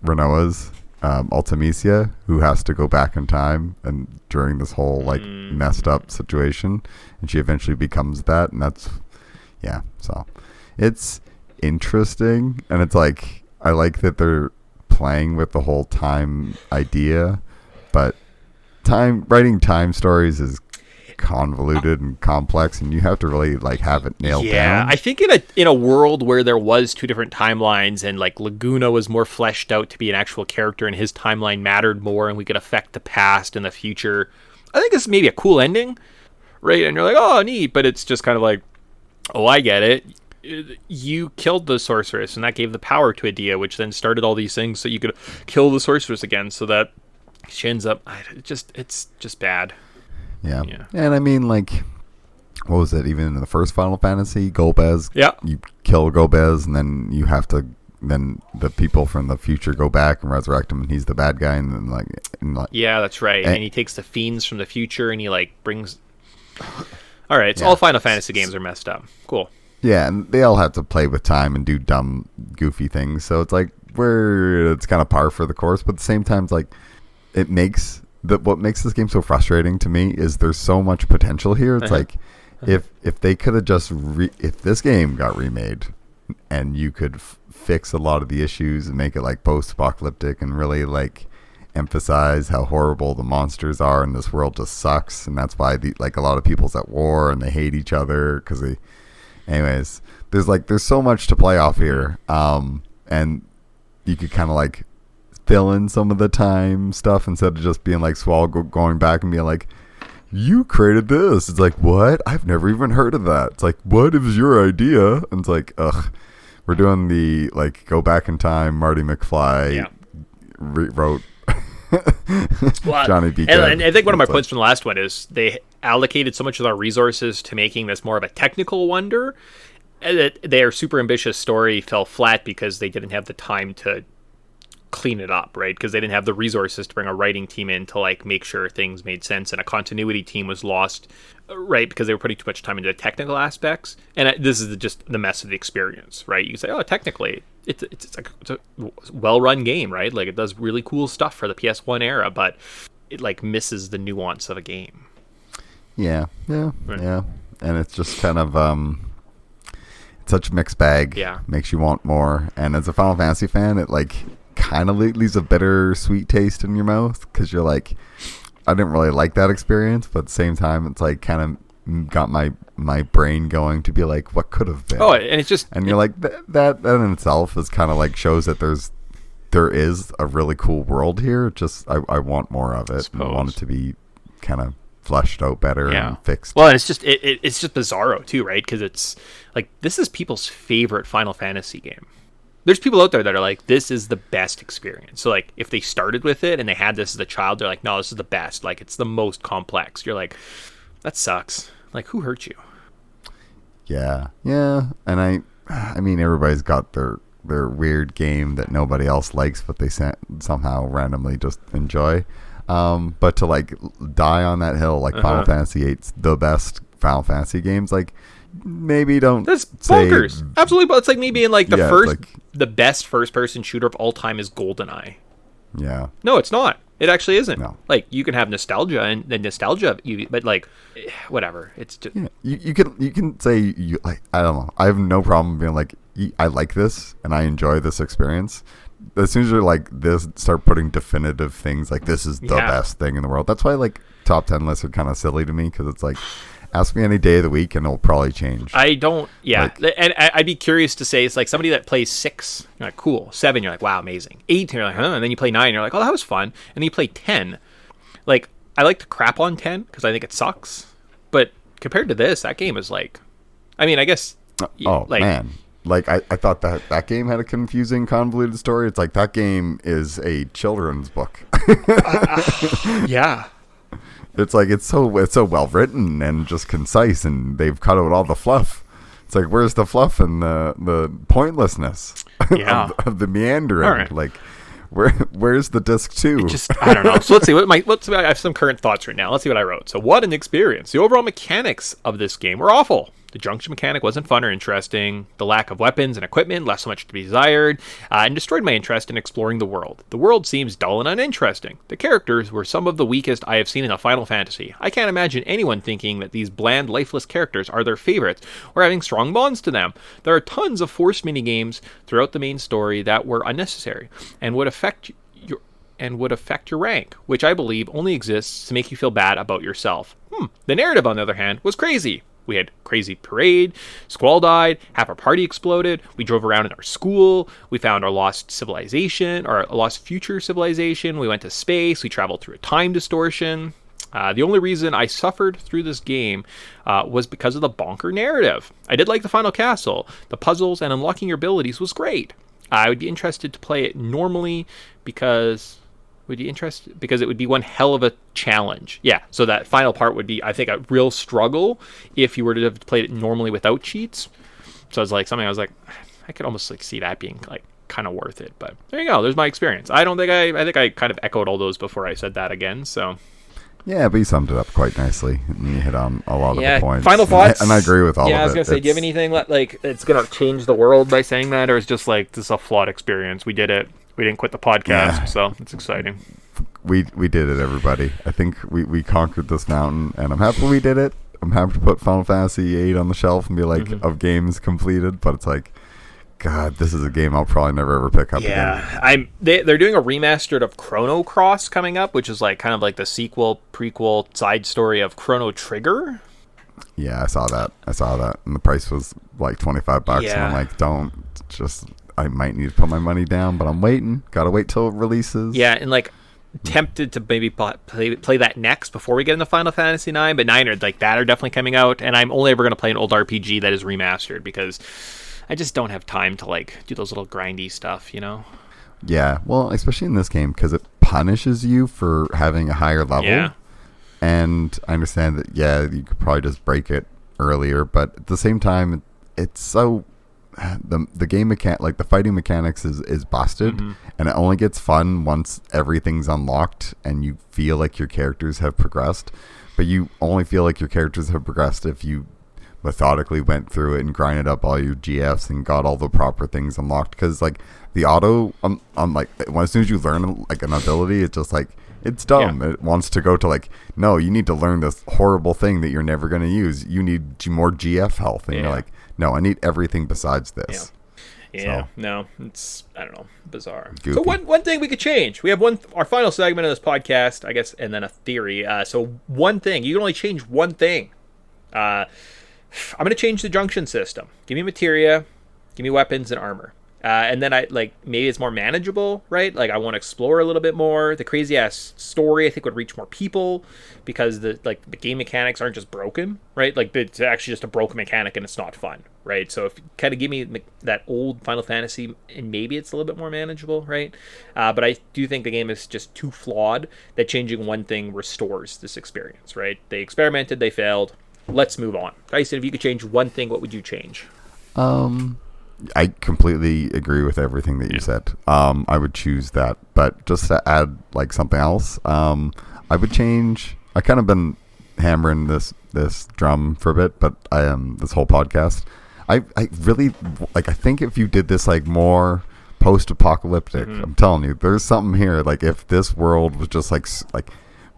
Renoa's Ultimecia, who has to go back in time and during this whole messed up situation, and she eventually becomes that, and that's so it's interesting, and it's I like that they're playing with the whole time idea, but writing time stories is convoluted and complex, and you have to really have it nailed down. Yeah, I think in a world where there was two different timelines, and Laguna was more fleshed out to be an actual character, and his timeline mattered more, and we could affect the past and the future, I think this is maybe a cool ending, right? And you're like, oh, neat, but it's just kind of oh, I get it. You killed the sorceress, and that gave the power to Adia, which then started all these things so you could kill the sorceress again, so that she ends up... It's just bad. Yeah. And I mean, what was it? Even in the first Final Fantasy, Golbez, you kill Golbez, and then you have to... Then the people from the future go back and resurrect him, and he's the bad guy, and then yeah, that's right. And he takes the fiends from the future, and he brings... All right, so all Final Fantasy games are messed up. Cool. Yeah, and they all have to play with time and do dumb, goofy things. So it's it's kind of par for the course, but at the same time, it's it makes what makes this game so frustrating to me is there's so much potential here. It's if they could have just if this game got remade and you could fix a lot of the issues and make it post-apocalyptic and really emphasize how horrible the monsters are and this world just sucks, and that's why a lot of people's at war and they hate each other because they... Anyways, there's so much to play off here, and you could kind of fill in some of the time stuff instead of just being Squall going back and being you created this. It's like, what? I've never even heard of that. It's like, what? It was your idea. And it's like, ugh. We're doing the, like, go back in time, Marty McFly wrote Johnny B. And I think one of my points from the last one is they allocated so much of their resources to making this more of a technical wonder that their super ambitious story fell flat because they didn't have the time to clean it up, right? Because they didn't have the resources to bring a writing team in to like make sure things made sense, and a continuity team was lost, right? Because they were putting too much time into the technical aspects. And this is just the mess of the experience, right? You say, oh, technically it's a well-run game, right? Like it does really cool stuff for the PS1 era, but it like misses the nuance of a game. Yeah. And it's just kind of such a mixed bag. Yeah, makes you want more. And as a Final Fantasy fan, it like kind of leaves a bitter sweet taste in your mouth, because you're like, I didn't really like that experience, but at the same time it's like kind of got my brain going to be like, what could have been. And it's just, and you're like, that in itself is kind of like shows that there is a really cool world here. Just I want more of it. I want it to be kind of fleshed out better and fixed. Well, and it's just it's just bizarro too, right? Because it's like, this is people's favorite Final Fantasy game. There's people out there that are like, this is the best experience. So like, if they started with it and they had this as a child, they're like, no, this is the best. Like, it's the most complex. You're like, that sucks. Like, who hurt you? Yeah. And I mean, everybody's got their weird game that nobody else likes, but they somehow randomly just enjoy. But to like die on that hill, like Final Fantasy VIII's the best Final Fantasy games, like, maybe don't. That's bonkers. Absolutely, but it's like me being like the the best first-person shooter of all time is GoldenEye. Yeah. No, it's not. It actually isn't. No. Like, you can have nostalgia and the nostalgia, but like, whatever. It's just you can say you like. I don't know. I have no problem being like, I like this and I enjoy this experience. As soon as you're like this, start putting definitive things like this is the best thing in the world. That's why like top 10 lists are kind of silly to me, because it's like, ask me any day of the week and it'll probably change. I don't, and I'd be curious to say, it's like somebody that plays 6, you're like, cool. 7, you're like, wow, amazing. 8, you're like, huh? And then you play 9, you're like, oh, that was fun. And then you play 10. Like, I like to crap on 10 because I think it sucks. But compared to this, that game is like, I mean, I guess. Man. Like, I thought that game had a confusing, convoluted story. It's like, that game is a children's book. Yeah. It's like, it's so well written and just concise, and they've cut out all the fluff. It's like, where's the fluff and the pointlessness of the meandering? Right. Like, where's the disc 2? I don't know. So let's see. I have some current thoughts right now. Let's see what I wrote. So, what an experience. The overall mechanics of this game were awful. The junction mechanic wasn't fun or interesting. The lack of weapons and equipment left so much to be desired, and destroyed my interest in exploring the world. The world seems dull and uninteresting. The characters were some of the weakest I have seen in a Final Fantasy. I can't imagine anyone thinking that these bland, lifeless characters are their favorites or having strong bonds to them. There are tons of forced minigames throughout the main story that were unnecessary and would affect your rank, which I believe only exists to make you feel bad about yourself. The narrative, on the other hand, was crazy. We had crazy parade, Squall died, half our party exploded, we drove around in our school, we found our lost civilization, or a lost future civilization, we went to space, we traveled through a time distortion. The only reason I suffered through this game was because of the bonker narrative. I did like the final castle, the puzzles, and unlocking your abilities was great. I would be interested to play it normally because it would be one hell of a challenge. Yeah, so that final part would be, I think, a real struggle if you were to have played it normally without cheats. So it's like something I was like, I could almost like see that being like kind of worth it. But there you go. There's my experience. I think I kind of echoed all those before I said that again. So yeah, but you summed it up quite nicely. And you hit on a lot of the points. Final thoughts. And I agree with all of it. Yeah, I was gonna say, do you have anything like it's gonna change the world by saying that, or is just like this is a flawed experience? We did it. We didn't quit the podcast, so it's exciting. We did it, everybody. I think we conquered this mountain, and I'm happy we did it. I'm happy to put Final Fantasy VIII on the shelf and be like, of games completed, but it's like, God, this is a game I'll probably never ever pick up again. They're doing a remastered of Chrono Cross coming up, which is like kind of like the sequel, prequel, side story of Chrono Trigger. Yeah, I saw that, and the price was like $25, and I'm like, I might need to put my money down, but I'm waiting. Gotta wait till it releases. Yeah, and like, tempted to maybe play that next before we get into Final Fantasy 9, but 9 or like that are definitely coming out, and I'm only ever going to play an old RPG that is remastered because I just don't have time to like do those little grindy stuff, you know? Yeah, well, especially in this game because it punishes you for having a higher level. Yeah. And I understand that, yeah, you could probably just break it earlier, but at the same time, it's so the game like the fighting mechanics is busted, and it only gets fun once everything's unlocked and you feel like your characters have progressed. But you only feel like your characters have progressed if you methodically went through it and grinded up all your GFs and got all the proper things unlocked. Because like the auto, like as soon as you learn like an ability, it's just like it's dumb. Yeah. It wants to go to like, no, you need to learn this horrible thing that you're never going to use. You need more GF health, and you're like, no, I need everything besides this. Yeah, no, it's, I don't know, bizarre. Goofy. So one thing we could change. We have our final segment of this podcast, I guess, and then a theory. So one thing, you can only change one thing. I'm going to change the junction system. Give me materia, give me weapons and armor. And then maybe it's more manageable, right? Like I want to explore a little bit more. The crazy ass story I think would reach more people because the game mechanics aren't just broken, right? Like it's actually just a broken mechanic and it's not fun, right? So if you kind of give me that old Final Fantasy and maybe it's a little bit more manageable, right? But I do think the game is just too flawed that changing one thing restores this experience, right? They experimented, they failed. Let's move on. Tyson, if you could change one thing, what would you change? I completely agree with everything that you said. I would choose that, but just to add like something else, I would change. I kind of been hammering this drum for a bit, but this whole podcast. I really like. I think if you did this like more post-apocalyptic, I'm telling you, there's something here. Like if this world was just like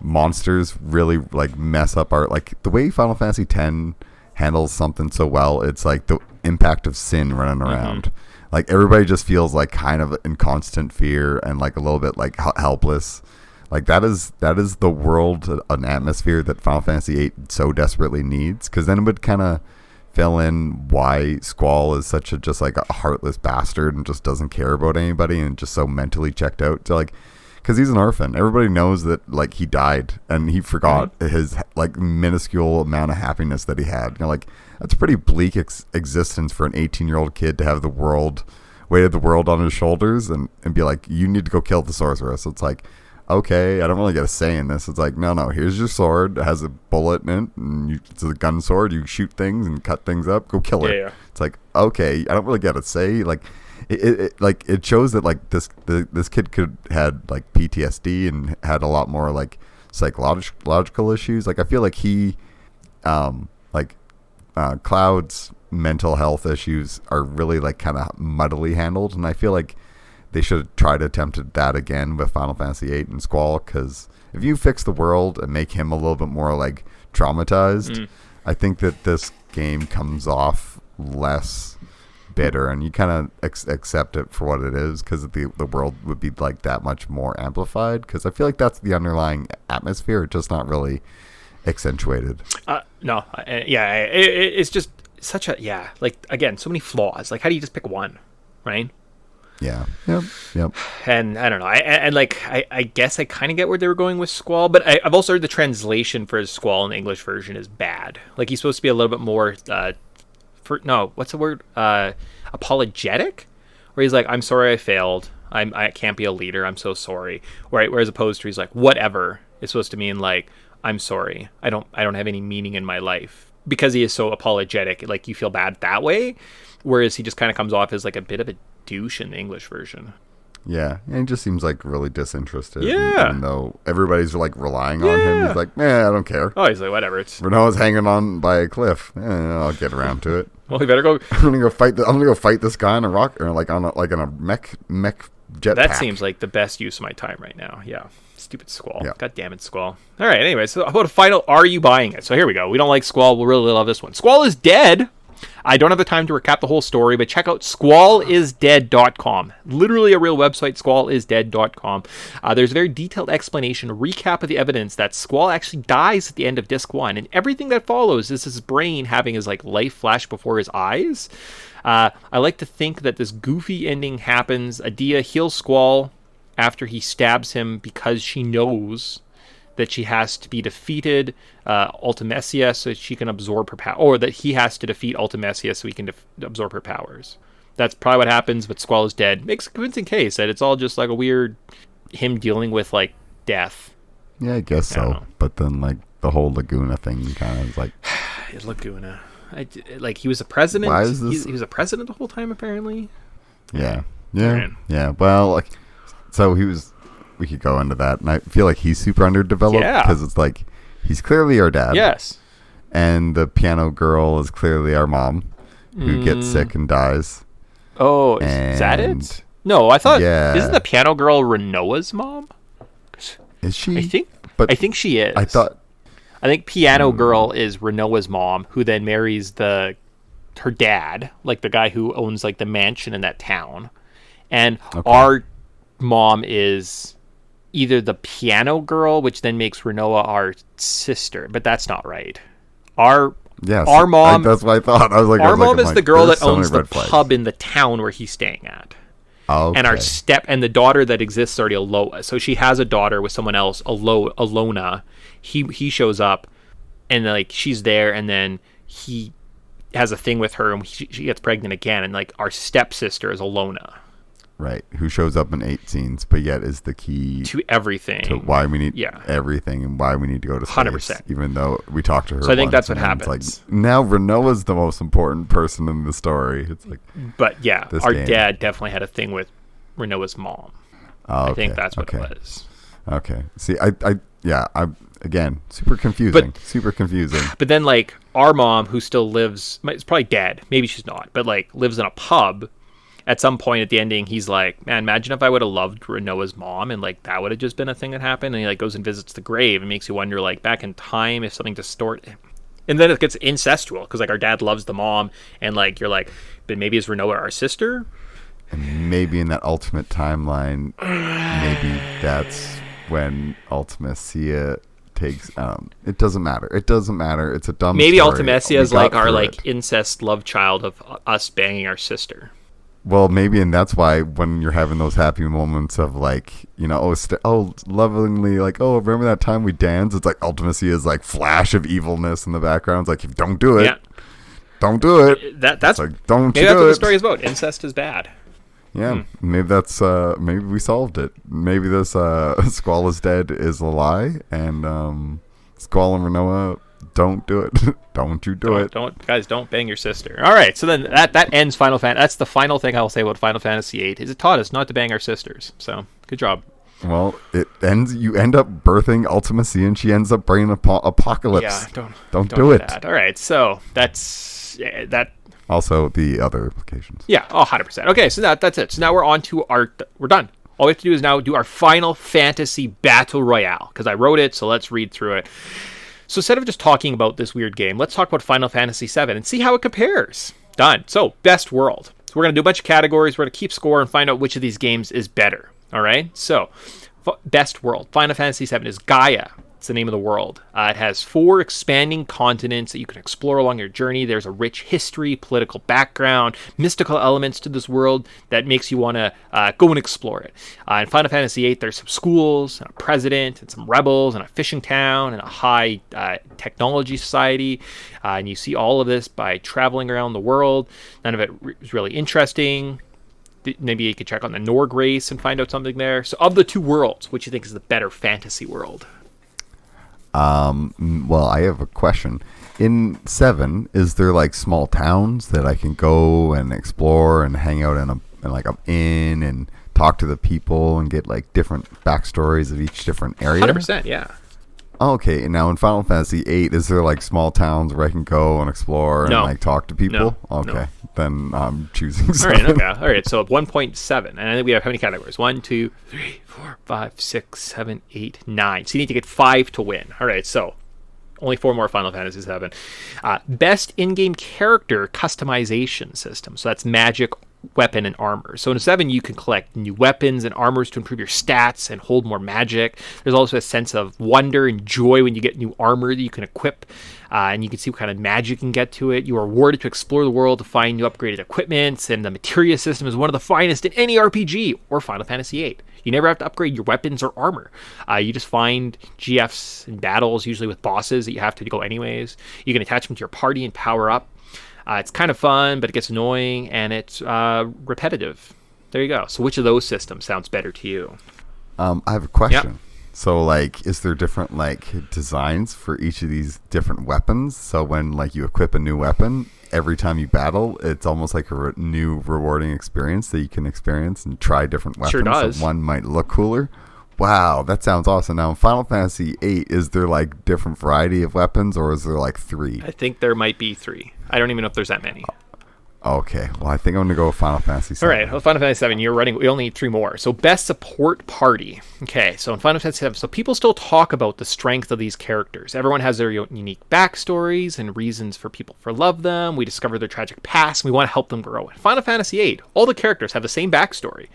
monsters really like mess up our like the way Final Fantasy X handles something so well. It's like the impact of sin running around. Like everybody just feels like kind of in constant fear and like a little bit like helpless. Like that is the world, an atmosphere that Final Fantasy VIII so desperately needs. Because then it would kind of fill in why Squall is such a just like a heartless bastard and just doesn't care about anybody and just so mentally checked out. So like, because he's an orphan. Everybody knows that like he died and he forgot his like minuscule amount of happiness that he had. You know, like that's a pretty bleak existence for an 18-year-old kid to have the weight of the world on his shoulders and be like, you need to go kill the sorceress. It's like, okay, I don't really get a say in this. It's like, no, here's your sword. It has a bullet in it, and it's a gun sword. You shoot things and cut things up. Go kill her. Yeah. It's like, okay, I don't really get a say. Like, it shows that like this kid could had like PTSD and had a lot more like psychological issues. Like I feel like he Cloud's mental health issues are really like kind of muddily handled, and I feel like they should try to attempt that again with Final Fantasy VIII and Squall, because if you fix the world and make him a little bit more like traumatized, I think that this game comes off less bitter and you kind of accept it for what it is, because the world would be like that much more amplified, because I feel like that's the underlying atmosphere, just not really accentuated. It's just such a like again, so many flaws. Like how do you just pick one, right? Yeah. Yep. And I don't know. I guess I kind of get where they were going with Squall, but I've also heard the translation for Squall in the English version is bad. Like he's supposed to be a little bit more what's the word? Apologetic? Where he's like, I'm sorry I failed. I can't be a leader. I'm so sorry. Right? Whereas opposed to he's like, whatever. It's supposed to mean like, I'm sorry. I don't have any meaning in my life. Because he is so apologetic, like you feel bad that way. Whereas he just kind of comes off as like a bit of a douche in the English version. Yeah, and he just seems like really disinterested. Yeah. Even though everybody's like relying on him, he's like, I don't care. Oh, he's like, whatever. Renault's hanging on by a cliff. I'll get around to it. Well, he better go. I'm gonna go fight this guy on a rock, or like on a mech jet. That pack. seems like the best use of my time right now. Yeah. Stupid Squall. Yeah. God damn it, Squall. All right, anyway, so how about a final, are you buying it? So here we go. We don't like Squall. We'll really love this one. Squall is dead. I don't have the time to recap the whole story, but check out squallisdead.com. Literally a real website, squallisdead.com. There's a very detailed explanation, a recap of the evidence that Squall actually dies at the end of Disc 1, and everything that follows is his brain having his like life flash before his eyes. I like to think that this goofy ending happens. Adia heals Squall after he stabs him because she knows that she has to be defeated Ultimecia so she can absorb her power, or that he has to defeat Ultimecia so he can absorb her powers. That's probably what happens, but Squall is dead. Makes a convincing case that it's all just like a weird him dealing with like death. Yeah, I guess so. But then like the whole Laguna thing kind of is like Laguna. Like he was a president. Why is this? He was a president the whole time apparently. Yeah. Right. Yeah. Well, like so he was. We could go into that, and I feel like he's super underdeveloped because it's like he's clearly our dad. Yes. And the piano girl is clearly our mom, who gets sick and dies. Oh, is that it? No, I thought. Yeah. Isn't the piano girl Renoa's mom? Is she? I think she is. I think piano girl is Renoa's mom, who then marries her dad, like the guy who owns like the mansion in that town, and our mom is either the piano girl, which then makes Renoa our sister, but that's not right. Our mom. That's what I thought. I was like, our mom is the girl that owns the flags. pub in the town where he's staying at. Okay. And the daughter that exists already, Aloa. So she has a daughter with someone else, Alona. He shows up, and like she's there, and then he has a thing with her, and she gets pregnant again, and like our stepsister is Alona. Right, who shows up in 8 scenes, but yet is the key to everything, to why we need everything and why we need to go to space. 100%. Even though we talked to her, so I think that's what happens. Like now, Renoa's the most important person in the story. It's like, but yeah, our dad definitely had a thing with Renoa's mom. I think that's what it was. Okay. See, I again, super confusing. Super confusing. But then, like our mom, who still lives, is probably dead. Maybe she's not, but like lives in a pub. At some point at the ending, he's like, man, imagine if I would have loved Renoa's mom and like that would have just been a thing that happened. And he like goes and visits the grave and makes you wonder, like, back in time, if something distorted. And then it gets incestual because like our dad loves the mom and like you're like, but maybe is Renoa our sister? And maybe in that ultimate timeline, maybe that's when Ultimecia takes. It doesn't matter. It's a dumb. Maybe story. Ultimecia is like our like incest love child of us banging our sister. Well, maybe, and that's why when you're having those happy moments of like, you know, lovingly, like, oh, remember that time we danced? It's like Ultimacy is like flash of evilness in the background. It's like, if don't do it, don't do it. That's like, don't maybe you that's do what it. the story is about. Incest is bad. Yeah, maybe that's maybe we solved it. Maybe this Squall is dead is a lie, and Squall and Renoa. Don't do it. Don't you do it. Don't bang your sister. All right, so then that ends Final Fantasy. That's the final thing I will say about Final Fantasy VIII is it taught us not to bang our sisters. So good job. Well, it ends. You end up birthing Ultimacy, and she ends up bringing apocalypse. Yeah, don't do it. That. All right, so that's that. Also, the other implications. Yeah, 100%. Okay, so that's it. So now we're on to we're done. All we have to do is now do our Final Fantasy Battle Royale because I wrote it. So let's read through it. So instead of just talking about this weird game, let's talk about Final Fantasy VII and see how it compares. Done. So, best world. So we're going to do a bunch of categories. We're going to keep score and find out which of these games is better. All right? So, best world. Final Fantasy VII is Gaia. It's the name of the world. It has 4 expanding continents that you can explore along your journey. There's a rich history, political background, mystical elements to this world that makes you want to go and explore it. In Final Fantasy VIII, there's some schools, and a president, and some rebels, and a fishing town, and a high technology society. And you see all of this by traveling around the world. None of it is really interesting. Maybe you could check on the Norg race and find out something there. So of the 2 worlds, which you think is the better fantasy world? Well, I have a question. In 7, is there like small towns that I can go and explore and hang out in like an inn and talk to the people and get like different backstories of each different area? 100%, yeah. Okay, and now in Final Fantasy VIII, is there like small towns where I can go and explore and like talk to people? No. Okay, then I'm choosing 7. All right, okay. All right, so 1.7. And I think we have how many categories? 1, 2, 3, 4, 5, 6, 7, 8, 9. So you need to get 5 to win. All right, so only 4 more Final Fantasy VII. Best in-game character customization system. So that's magic, weapon, and armor. So in 7, you can collect new weapons and armors to improve your stats and hold more magic. There's also a sense of wonder and joy when you get new armor that you can equip, and you can see what kind of magic you can get to it. You are rewarded to explore the world to find new upgraded equipments, and the materia system is one of the finest in any RPG or Final Fantasy VIII. You never have to upgrade your weapons or armor. You just find GFs in battles, usually with bosses that you have to go anyways. You can attach them to your party and power up. It's kind of fun, but it gets annoying, and it's repetitive. There you go. So which of those systems sounds better to you? I have a question. Yep. So, like, is there different, like, designs for each of these different weapons? So when, like, you equip a new weapon, every time you battle, it's almost like a new rewarding experience that you can experience and try different weapons. Sure does. So one might look cooler. Wow, that sounds awesome. Now, in Final Fantasy VIII, is there, like, different variety of weapons, or is there, like, 3? I think there might be 3. I don't even know if there's that many. Okay, well, I think I'm going to go with Final Fantasy VII. All right, well, Final Fantasy VII, you're running. We only need 3 more. So, best support party. Okay, so in Final Fantasy VII, so people still talk about the strength of these characters. Everyone has their unique backstories and reasons for people to love them. We discover their tragic past, and we want to help them grow. In Final Fantasy VIII, all the characters have the same backstory.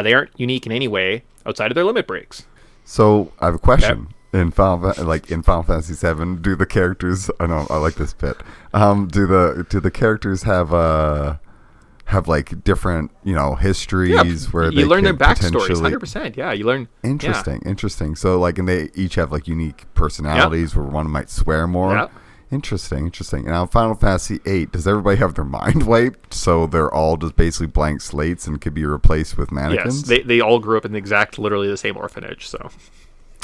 They aren't unique in any way outside of their limit breaks. So, I have a question. Okay. In Final Fantasy VII, do the characters? I know I like this bit. Do the characters have like different histories where you they learn their could backstories? 100%. Yeah, you learn. Interesting. So like, and they each have like unique personalities where one might swear more. Yep. Interesting. Now, Final Fantasy VIII, does everybody have their mind wiped? So they're all just basically blank slates and could be replaced with mannequins? Yes, they all grew up in literally the same orphanage. So.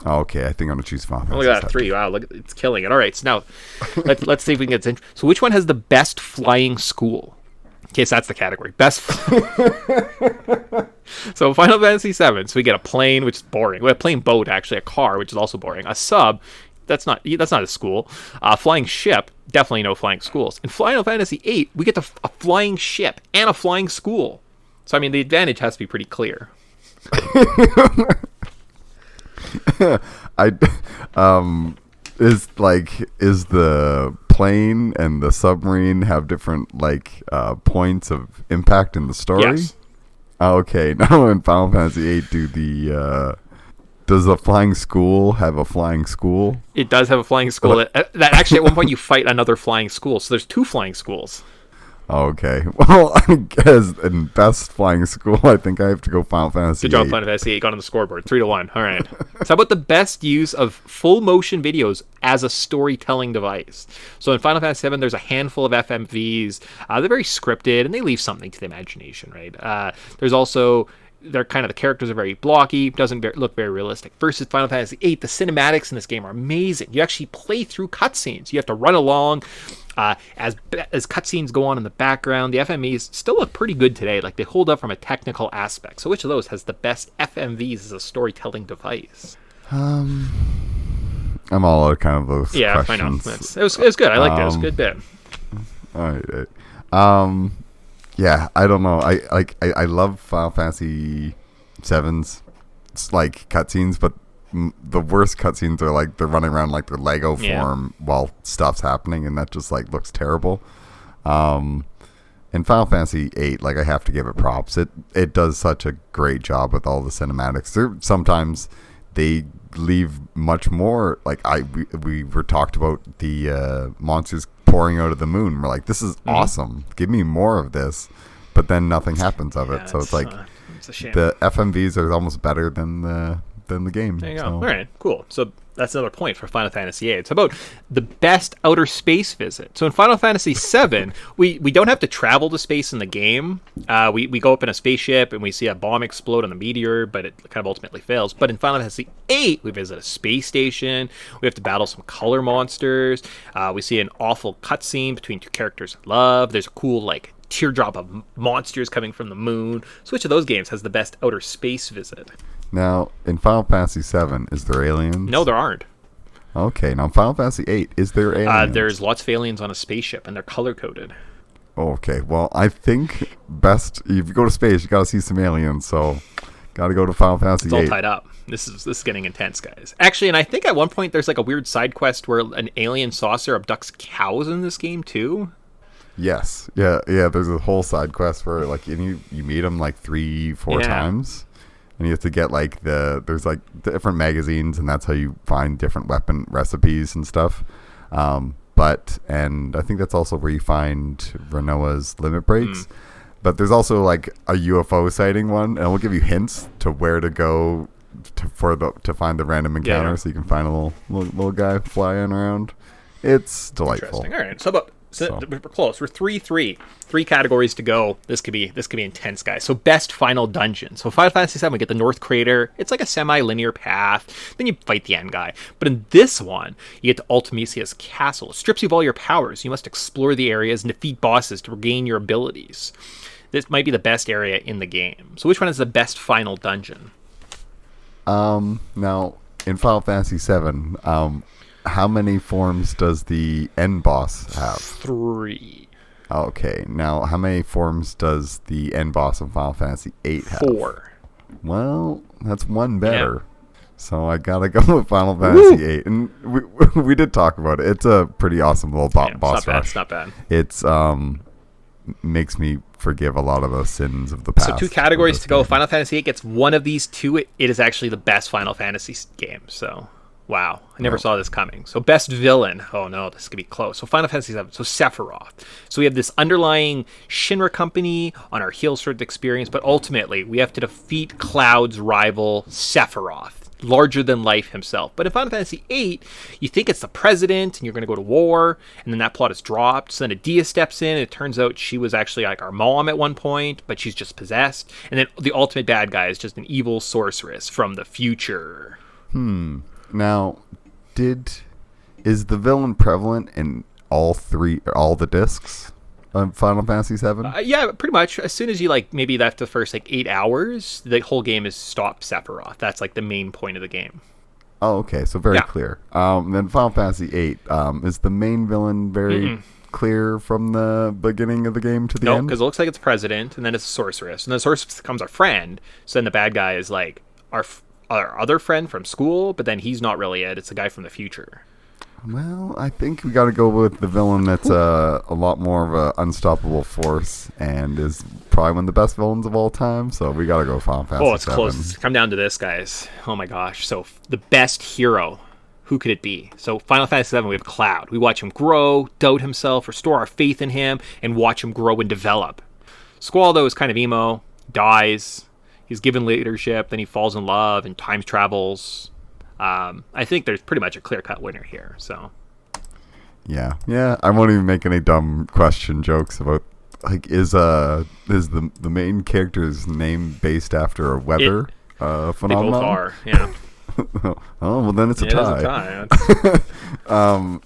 Okay, I think I'm going to choose Final Fantasy. Look at that, 3. Wow, look, it's killing it. All right, so now let's see if we can get into. So which one has the best flying school? In case that's the category. Best. So Final Fantasy VII. So we get a plane, which is boring. We have a plane boat, actually, a car, which is also boring. A sub. That's not a school. Flying ship. Definitely no flying schools. In Final Fantasy VIII, we get a flying ship and a flying school. So I mean, the advantage has to be pretty clear. Is the plane and the submarine have different points of impact in the story? Yes. Okay. Now in Final Fantasy VIII, does the flying school have a flying school? It does have a flying school. That actually at one point you fight another flying school. So there's 2 flying schools. Okay. Well, I guess in best flying school, I think I have to go Final Fantasy Good job, VIII. Final Fantasy VIII. Got on the scoreboard. 3-1. All right. So how about the best use of full motion videos as a storytelling device? So in Final Fantasy VII, there's a handful of FMVs. They're very scripted, and they leave something to the imagination, right? There's also... the characters are very blocky, doesn't look very realistic. Versus Final Fantasy VIII, the cinematics in this game are amazing. You actually play through cutscenes. You have to run along as cutscenes go on in the background. The FMVs still look pretty good today. Like, they hold up from a technical aspect. So which of those has the best FMVs as a storytelling device? I'm all out of kind of those questions. I know. It was good. I liked it. It was a good bit. All right. Yeah, I don't know. I love Final Fantasy VII's cutscenes, but the worst cutscenes are like they're running around like their Lego form while stuff's happening, and that just looks terrible. In Final Fantasy VIII, I have to give it props. It does such a great job with all the cinematics. Sometimes they leave much more. We were talked about the monsters pouring out of the moon. We're like, this is awesome. Give me more of this. But then nothing happens of it. So it's a shame. The FMVs are almost better than the game. There you go. All right, cool. So that's another point for Final Fantasy VIII. It's about the best outer space visit. So in Final Fantasy VII, we don't have to travel to space in the game. We go up in a spaceship and we see a bomb explode on the meteor, but it kind of ultimately fails. But in Final Fantasy VIII, we visit a space station. We have to battle some color monsters. We see an awful cutscene between 2 characters in love. There's a cool teardrop of monsters coming from the moon. So which of those games has the best outer space visit? Now, in Final Fantasy VII, is there aliens? No, there aren't. Okay, now in Final Fantasy VIII, is there aliens? There's lots of aliens on a spaceship, and they're color-coded. Okay, well, I think best, if you go to space, you gotta see some aliens, so gotta go to Final Fantasy VIII. It's all tied up. This is getting intense, guys. Actually, and I think at one point there's a weird side quest where an alien saucer abducts cows in this game, too. Yes. Yeah, there's a whole side quest where, you meet them 3-4 times. And you have to get there's different magazines, and that's how you find different weapon recipes and stuff. And I think that's also where you find Renoa's limit breaks. But there's also like a UFO sighting one, and we'll give you hints to where to go to find the random encounter, so you can find a little guy flying around. It's delightful. Interesting. All right. So we're close. We're 3-3. 3 categories to go. This could be intense, guys. So best final dungeon. So Final Fantasy VII, we get the North Crater. It's like a semi-linear path. Then you fight the end guy. But in this one, you get to Ultimisia's castle. It strips you of all your powers. You must explore the areas and defeat bosses to regain your abilities. This might be the best area in the game. So which one is the best final dungeon? Now in Final Fantasy VII, how many forms does the end boss have? 3. Okay. Now, how many forms does the end boss in Final Fantasy VIII have? 4. Well, that's one better. Yeah. So I gotta go with Final Fantasy VIII, and we did talk about it. It's a pretty awesome little boss rush. It's not bad. It's makes me forgive a lot of the sins of the past. So 2 categories to go. Final Fantasy VIII gets one of these 2. It is actually the best Final Fantasy game. So. Wow, I never saw this coming. So best villain. Oh no, this could be close. So Final Fantasy VII. So Sephiroth. So we have this underlying Shinra company on our heel sword experience, but ultimately we have to defeat Cloud's rival Sephiroth, larger than life himself. But in Final Fantasy VIII, you think it's the president and you're going to go to war, and then that plot is dropped. So then Adia steps in, and it turns out she was actually like our mom at one point, but she's just possessed. And then the ultimate bad guy is just an evil sorceress from the future. Now, is the villain prevalent in all the discs of Final Fantasy VII? Yeah, pretty much. As soon as you maybe after the first 8 hours, the whole game is stop Sephiroth. That's the main point of the game. Oh, okay, so very clear. Then Final Fantasy VIII, is the main villain very clear from the beginning of the game to the end? No, because it looks like it's president, and then it's a sorceress, and then the sorceress becomes our friend. So then the bad guy is our other friend from school, but then he's not really it. It's the guy from the future. Well, I think we got to go with the villain that's a lot more of an unstoppable force and is probably one of the best villains of all time. So we got to go Final Fantasy VII. Oh, it's close. It's come down to this, guys. Oh my gosh. So the best hero. Who could it be? So Final Fantasy VII, we have Cloud. We watch him grow, doubt himself, restore our faith in him, and watch him grow and develop. Squall, though, is kind of emo, dies. He's given leadership, then he falls in love and time travels. I think there's pretty much a clear-cut winner here. So, yeah. I won't even make any dumb question jokes about is the main character's name based after a weather phenomenon? They both are, yeah. Oh well, then it's a tie.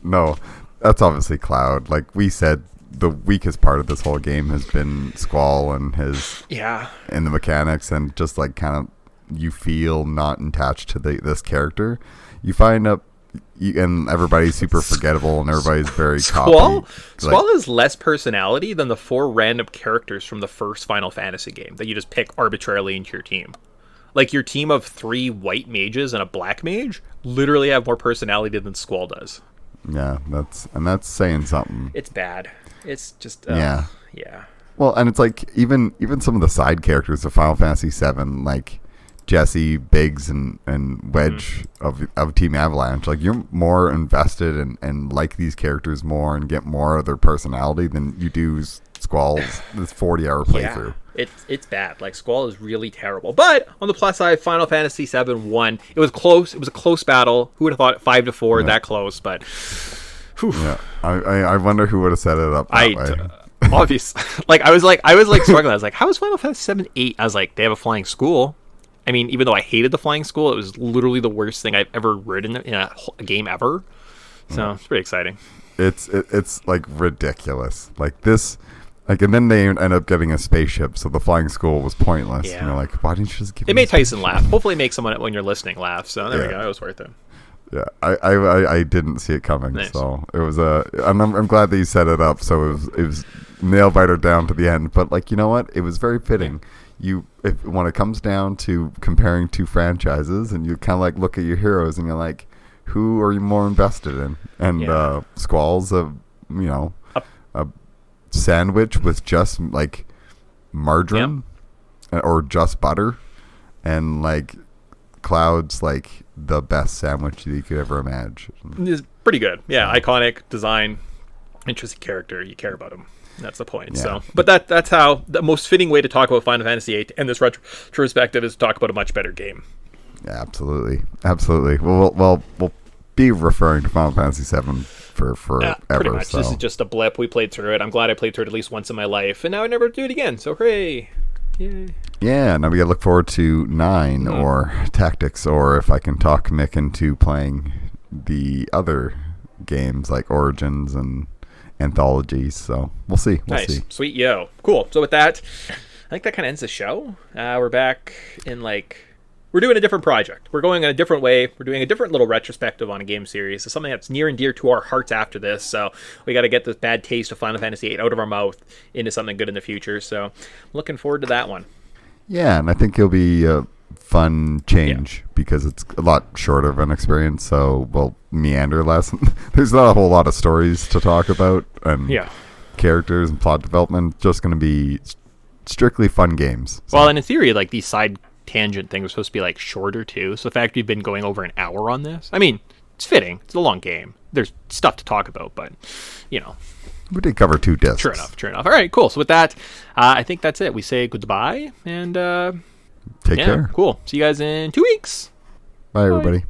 No, that's obviously Cloud. Like we said, the weakest part of this whole game has been Squall and his and the mechanics, and just kind of you feel not attached to this character. You find up and everybody's super forgettable and everybody's very Squall has less personality than the 4 random characters from the first Final Fantasy game that you just pick arbitrarily into your team. Like your team of 3 white mages and a black mage literally have more personality than Squall does. Yeah, that's saying something. It's bad. It's just yeah. Well, and it's even some of the side characters of Final Fantasy VII, like Jesse, Biggs, and Wedge of Team Avalanche. Like you're more invested and like these characters more and get more of their personality than you do Squall's this 40-hour playthrough. It's bad. Like Squall is really terrible. But on the plus side, Final Fantasy VII won. It was close. It was a close battle. Who would have thought 5-4 that close? But whew. Yeah, I wonder who would have set it up that way. Obviously, I was struggling. I was like, how is Final Fantasy VII 8? I was like, they have a flying school. I mean, even though I hated the flying school, it was literally the worst thing I've ever written in a game ever. So it's pretty exciting. It's ridiculous. Like this. And then they end up getting a spaceship, so the flying school was pointless. Yeah. And you're like, why didn't you just give me It made Tyson laugh. Hopefully it makes someone, when you're listening, laugh. So there we go. It was worth it. Yeah, I didn't see it coming. Nice. So it was I'm glad that you set it up, so it was nail biter down to the end. But you know what? It was very fitting. When it comes down to comparing 2 franchises, and you kind of look at your heroes, and you're like, who are you more invested in? And Squall's a sandwich with just margarine or just butter, and Cloud's the best sandwich that you could ever imagine. It's pretty good. Yeah, iconic design, interesting character. You care about him. That's the point. Yeah. So, but that's how the most fitting way to talk about Final Fantasy VIII and this retrospective is to talk about a much better game. Yeah, absolutely. We'll be referring to Final Fantasy VII for forever. Pretty much. So. This is just a blip. We played through it. I'm glad I played through it at least once in my life, and now I never do it again. So hooray! Yay. Yeah, now we gotta look forward to 9 or Tactics, or if I can talk Mick into playing the other games like Origins and Anthologies. So we'll see. Nice. Sweet, yo. Cool. So with that, I think that kind of ends the show. We're back in we're doing a different project. We're going in a different way. We're doing a different little retrospective on a game series. It's something that's near and dear to our hearts after this. So we got to get this bad taste of Final Fantasy VIII out of our mouth into something good in the future. So I'm looking forward to that one. Yeah, and I think it'll be a fun change because it's a lot shorter of an experience. So we'll meander less. There's not a whole lot of stories to talk about and characters and plot development. Just going to be strictly fun games. So. Well, and in theory, these side tangent thing was supposed to be shorter too, so the fact we've been going over an hour on this, I mean, it's fitting. It's a long game. There's stuff to talk about, but we did cover 2 discs. True enough. All right, cool. So with that, I think that's it. We say goodbye and take care. Cool. See you guys in 2 weeks. Bye everybody.